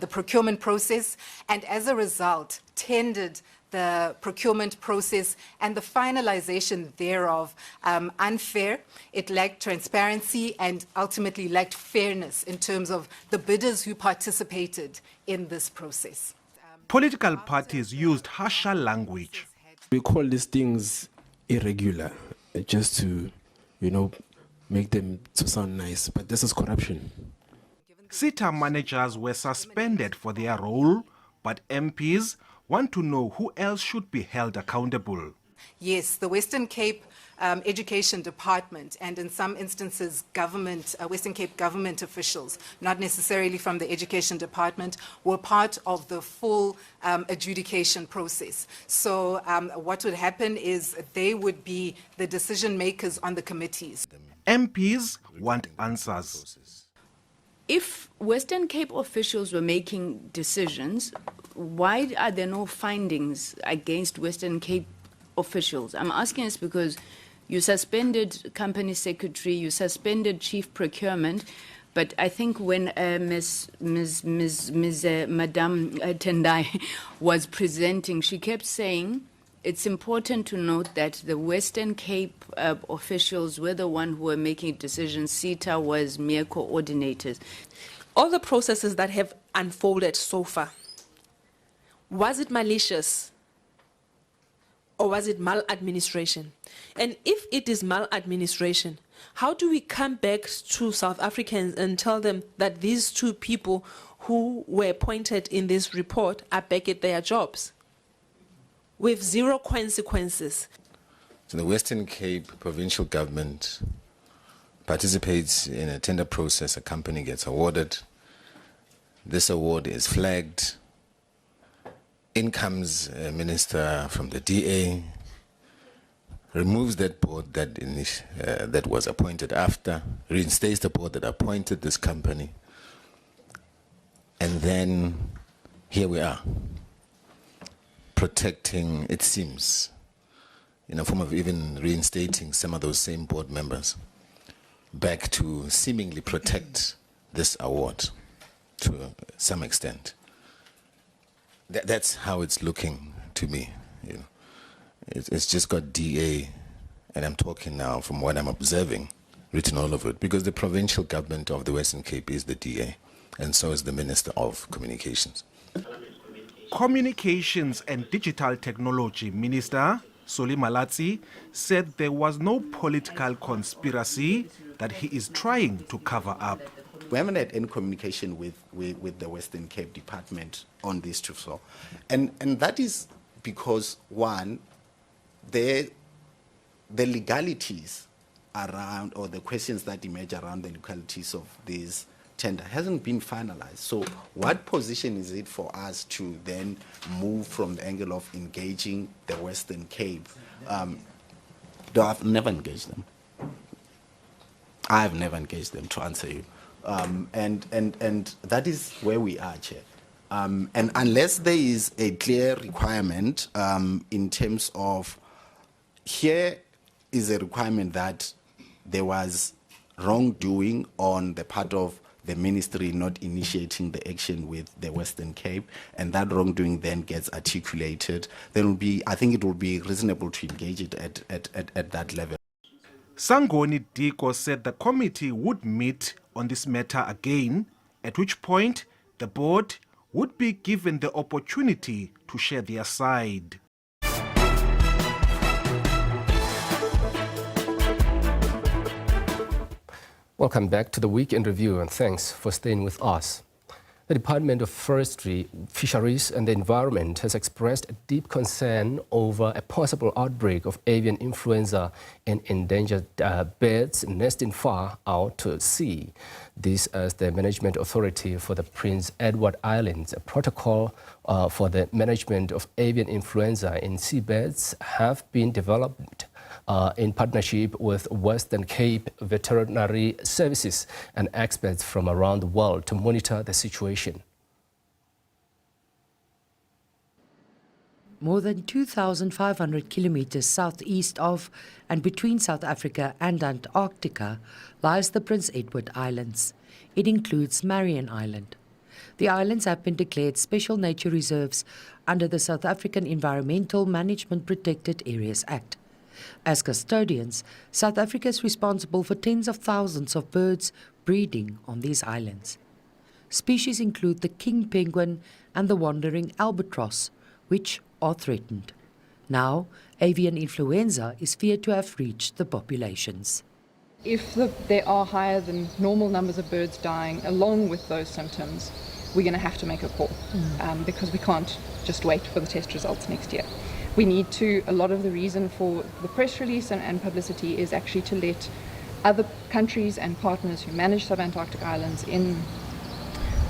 procurement process, and as a result tendered the procurement process and the finalization thereof unfair. It lacked transparency and ultimately lacked fairness in terms of the bidders who participated in this process. Political parties used harsher language. We call these things irregular, just to, make them to sound nice, but this is corruption. SITA managers were suspended for their role, but MPs want to know who else should be held accountable. Yes, the Western Cape Education Department, and in some instances government, Western Cape government officials, not necessarily from the Education Department, were part of the full adjudication process. So what would happen is they would be the decision makers on the committees. MPs want answers. If Western Cape officials were making decisions, why are there no findings against Western Cape officials? I'm asking this because you suspended company secretary, you suspended chief procurement, But I think when Madame Tendai was presenting, she kept saying it's important to note that the Western Cape officials were the one who were making decisions. CETA was mere coordinators. All the processes that have unfolded so far, was it malicious or was it maladministration? And if it is maladministration, how do we come back to South Africans and tell them that these two people who were appointed in this report are back at their jobs with zero consequences? So the Western Cape provincial government participates in a tender process. A company gets awarded. This award is flagged. In comes a minister from the DA, removes that board that was appointed after, reinstates the board that appointed this company, and then here we are, protecting, it seems, in a form of even reinstating some of those same board members back to seemingly protect this award to some extent. That's how it's looking to me. You know, it's just got DA, and I'm talking now from what I'm observing, written all over it, because the provincial government of the Western Cape is the DA, and so is the Minister of Communications. Communications and Digital Technology Minister Soli Malatsi said there was no political conspiracy that he is trying to cover up. We haven't had any communication with the Western Cape Department on this too. And that is because, one, the legalities around, or the questions that emerge around the legalities of this tender hasn't been finalized. So what position is it for us to then move from the angle of engaging the Western Cape? I've never engaged them. I've never engaged them, to answer you. And that is where we are, Chair. And unless there is a clear requirement in terms of, here is a requirement that there was wrongdoing on the part of the ministry not initiating the action with the Western Cape, and that wrongdoing then gets articulated, then I think it will be reasonable to engage it at that level. Sangoni Diko said the committee would meet on this matter again, at which point the board would be given the opportunity to share their side. Welcome back to the Week in Review, and thanks for staying with us. The Department of Forestry, Fisheries and the Environment has expressed a deep concern over a possible outbreak of avian influenza in endangered birds nesting far out to sea. This as the Management Authority for the Prince Edward Islands, a protocol for the management of avian influenza in seabirds have been developed in partnership with Western Cape Veterinary Services and experts from around the world to monitor the situation. More than 2,500 kilometers southeast of and between South Africa and Antarctica lies the Prince Edward Islands. It includes Marion Island. The islands have been declared special nature reserves under the South African Environmental Management Protected Areas Act. As custodians, South Africa is responsible for tens of thousands of birds breeding on these islands. Species include the king penguin and the wandering albatross, which are threatened. Now, avian influenza is feared to have reached the populations. If there are higher than normal numbers of birds dying along with those symptoms, we're going to have to make a call because we can't just wait for the test results next year. We need to, a lot of the reason for the press release and publicity is actually to let other countries and partners who manage subantarctic islands in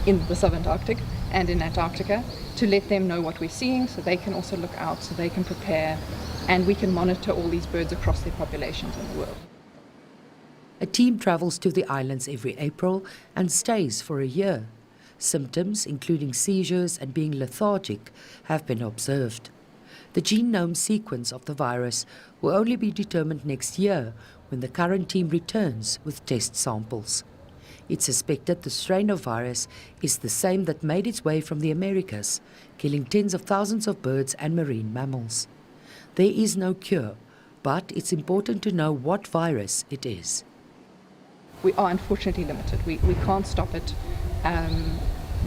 the subantarctic and in Antarctica, to let them know what we're seeing so they can also look out, so they can prepare, and we can monitor all these birds across their populations in the world. A team travels to the islands every April and stays for a year. Symptoms, including seizures and being lethargic, have been observed. The genome sequence of the virus will only be determined next year when the current team returns with test samples. It's suspected the strain of virus is the same that made its way from the Americas, killing tens of thousands of birds and marine mammals. There is no cure, but it's important to know what virus it is. We are unfortunately limited. We can't stop it.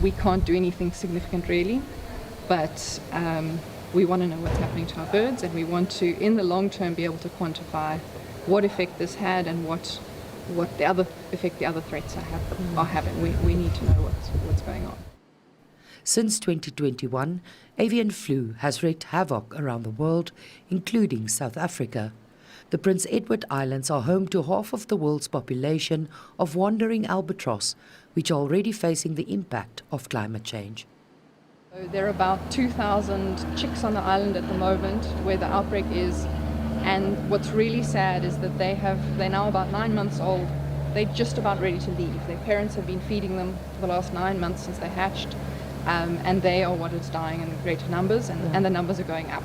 We can't do anything significant really, but we want to know what's happening to our birds, and we want to, in the long term, be able to quantify what effect this had and what the other effect the other threats are having. We need to know what's going on. Since 2021, avian flu has wreaked havoc around the world, including South Africa. The Prince Edward Islands are home to half of the world's population of wandering albatross, which are already facing the impact of climate change. So there are about 2,000 chicks on the island at the moment where the outbreak is, and what's really sad is that they're now about 9 months old. They're just about ready to leave. Their parents have been feeding them for the last 9 months since they hatched, and they are what is dying in greater numbers, and the numbers are going up.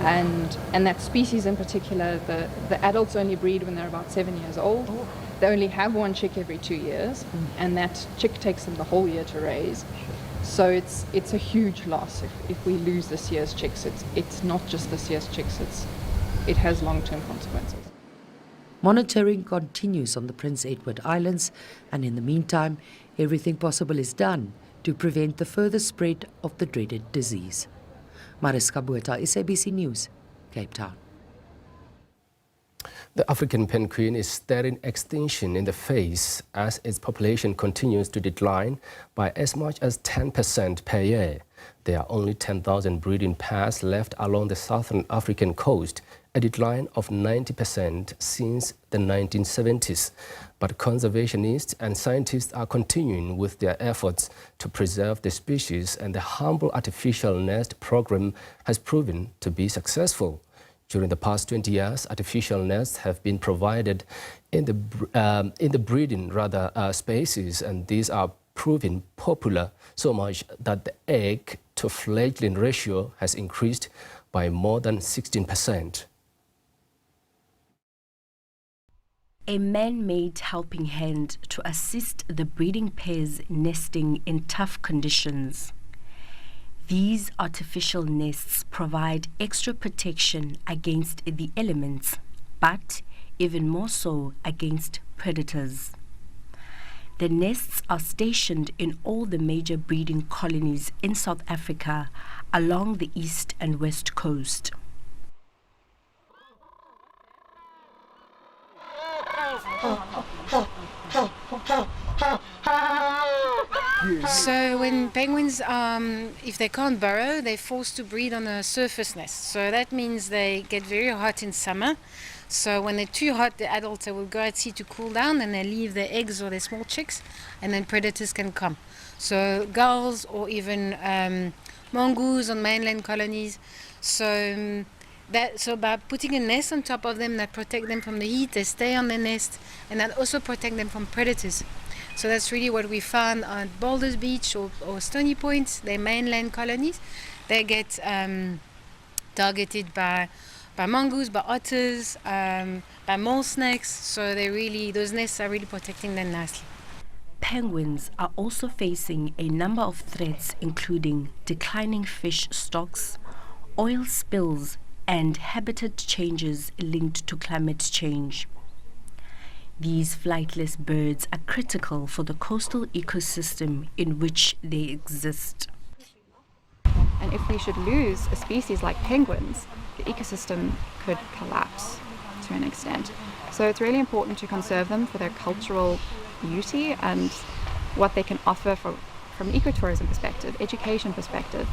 And that species in particular, the adults only breed when they're about 7 years old. They only have one chick every 2 years, and that chick takes them the whole year to raise. So it's a huge loss if we lose this year's chicks. It's not just this year's chicks, it has long-term consequences. Monitoring continues on the Prince Edward Islands, and in the meantime, everything possible is done to prevent the further spread of the dreaded disease. Mariska Botha, SABC News, Cape Town. The African penguin is staring extinction in the face as its population continues to decline by as much as 10% per year. There are only 10,000 breeding pairs left along the southern African coast, a decline of 90% since the 1970s. But conservationists and scientists are continuing with their efforts to preserve the species, and the humble artificial nest program has proven to be successful. During the past 20 years, artificial nests have been provided in the breeding spaces, and these are proving popular so much that the egg-to-fledgling ratio has increased by more than 16%. A man-made helping hand to assist the breeding pairs nesting in tough conditions. These artificial nests provide extra protection against the elements, but even more so against predators. The nests are stationed in all the major breeding colonies in South Africa along the east and west coast. So when penguins, if they can't burrow, they're forced to breed on a surface nest. So that means they get very hot in summer. So when they're too hot, the adults will go at sea to cool down, and they leave their eggs or their small chicks, and then predators can come. So gulls or even mongoose on mainland colonies. So by putting a nest on top of them that protect them from the heat, they stay on their nest, and that also protect them from predators. So that's really what we found on Boulders Beach or Stony Point, their mainland colonies. They get targeted by mongoose, by otters, by mole snakes. So those nests are really protecting them nicely. Penguins are also facing a number of threats, including declining fish stocks, oil spills, and habitat changes linked to climate change. These flightless birds are critical for the coastal ecosystem in which they exist. And if we should lose a species like penguins, the ecosystem could collapse to an extent. So it's really important to conserve them for their cultural beauty and what they can offer from ecotourism perspective, education perspective.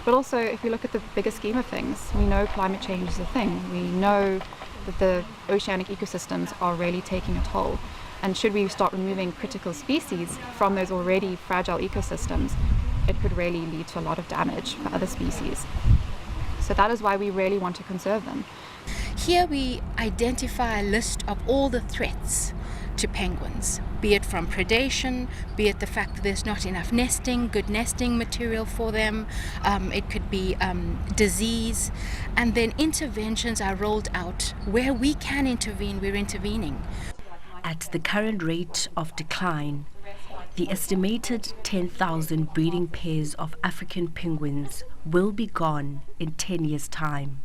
But also, if we look at the bigger scheme of things, we know climate change is a thing. We know that the oceanic ecosystems are really taking a toll. And should we start removing critical species from those already fragile ecosystems, it could really lead to a lot of damage for other species. So that is why we really want to conserve them. Here we identify a list of all the threats to penguins, be it from predation, be it the fact that there's not enough good nesting material for them, it could be disease, and then interventions are rolled out. Where we can intervene, we're intervening. At the current rate of decline, the estimated 10,000 breeding pairs of African penguins will be gone in 10 years' time.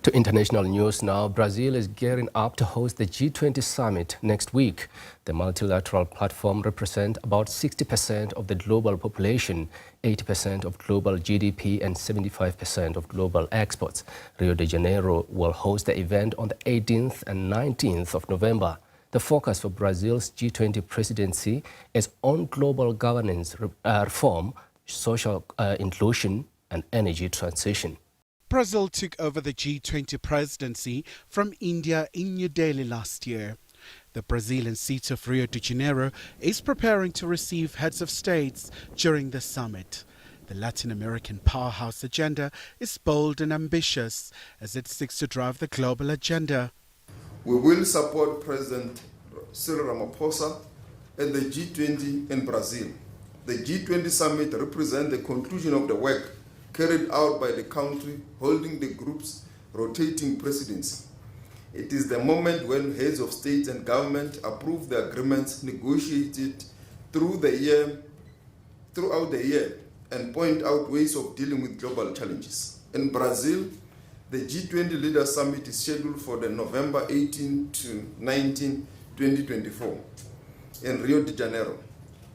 To international news now, Brazil is gearing up to host the G20 summit next week. The multilateral platform represents about 60% of the global population, 80% of global GDP and 75% of global exports. Rio de Janeiro will host the event on the 18th and 19th of November. The focus for Brazil's G20 presidency is on global governance reform, social inclusion and energy transition. Brazil took over the G20 presidency from India in New Delhi last year. The Brazilian seat of Rio de Janeiro is preparing to receive heads of states during the summit. The Latin American powerhouse agenda is bold and ambitious as it seeks to drive the global agenda. We will support President Cyril Ramaphosa at the G20 in Brazil. The G20 summit represents the conclusion of the work carried out by the country holding the group's rotating presidency. It is the moment when heads of state and government approve the agreements negotiated throughout the year and point out ways of dealing with global challenges. In Brazil, the G20 Leaders Summit is scheduled for the November 18 to 19, 2024 in Rio de Janeiro,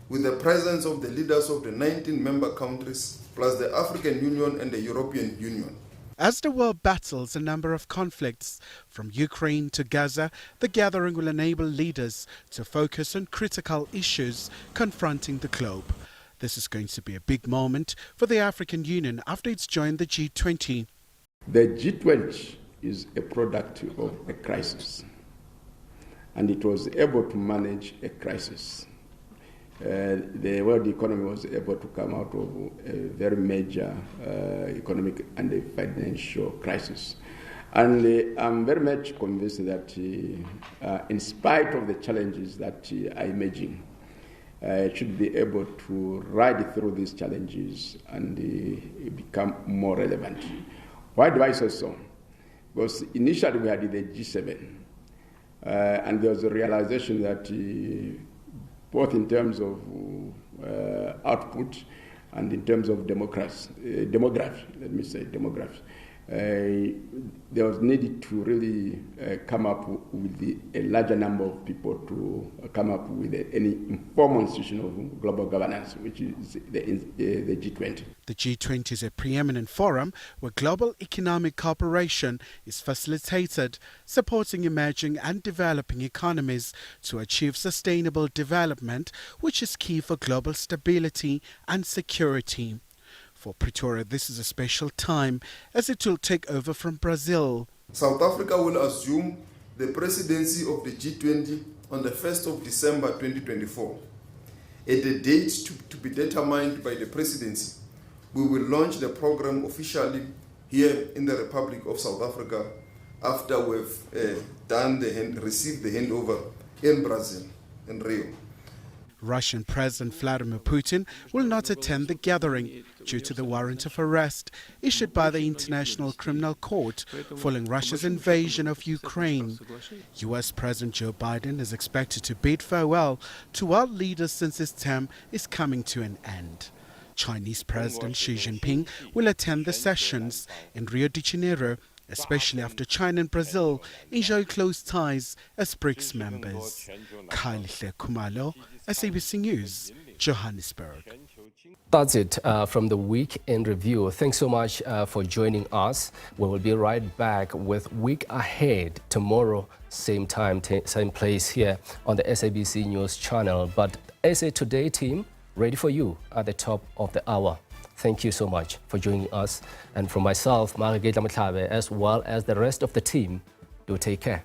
with the presence of the leaders of the 19 member countries, plus the African Union and the European Union. As the world battles a number of conflicts, from Ukraine to Gaza, the gathering will enable leaders to focus on critical issues confronting the globe. This is going to be a big moment for the African Union after it's joined the G20. The G20 is a product of a crisis, and it was able to manage a crisis. The world economy was able to come out of a very major economic and financial crisis. And I'm very much convinced that in spite of the challenges that are emerging, it should be able to ride through these challenges and become more relevant. Why do I say so? Because initially we had the G7, and there was a realization that both in terms of output and in terms of demography, there was needed to really come up with a larger number of people to come up with any informal institution of global governance, which is the G20. The G20 is a preeminent forum where global economic cooperation is facilitated, supporting emerging and developing economies to achieve sustainable development, which is key for global stability and security. For Pretoria, this is a special time as it will take over from Brazil. South Africa will assume the presidency of the G20 on the 1st of December 2024. At a date to be determined by the presidency, we will launch the program officially here in the Republic of South Africa after we've received the handover in Brazil, in Rio. Russian President Vladimir Putin will not attend the gathering due to the warrant of arrest issued by the International Criminal Court following Russia's invasion of Ukraine. US President Joe Biden is expected to bid farewell to world leaders since his term is coming to an end. Chinese President Xi Jinping will attend the sessions in Rio de Janeiro, especially after China and Brazil enjoy close ties as BRICS members. Kyle Kumalo, SABC News, Johannesburg. That's it from the Week in Review. Thanks so much for joining us. We will be right back with Week Ahead tomorrow, same time, same place here on the SABC News channel. But SA Today team, ready for you at the top of the hour. Thank you so much for joining us. And from myself, as well as the rest of the team, do take care.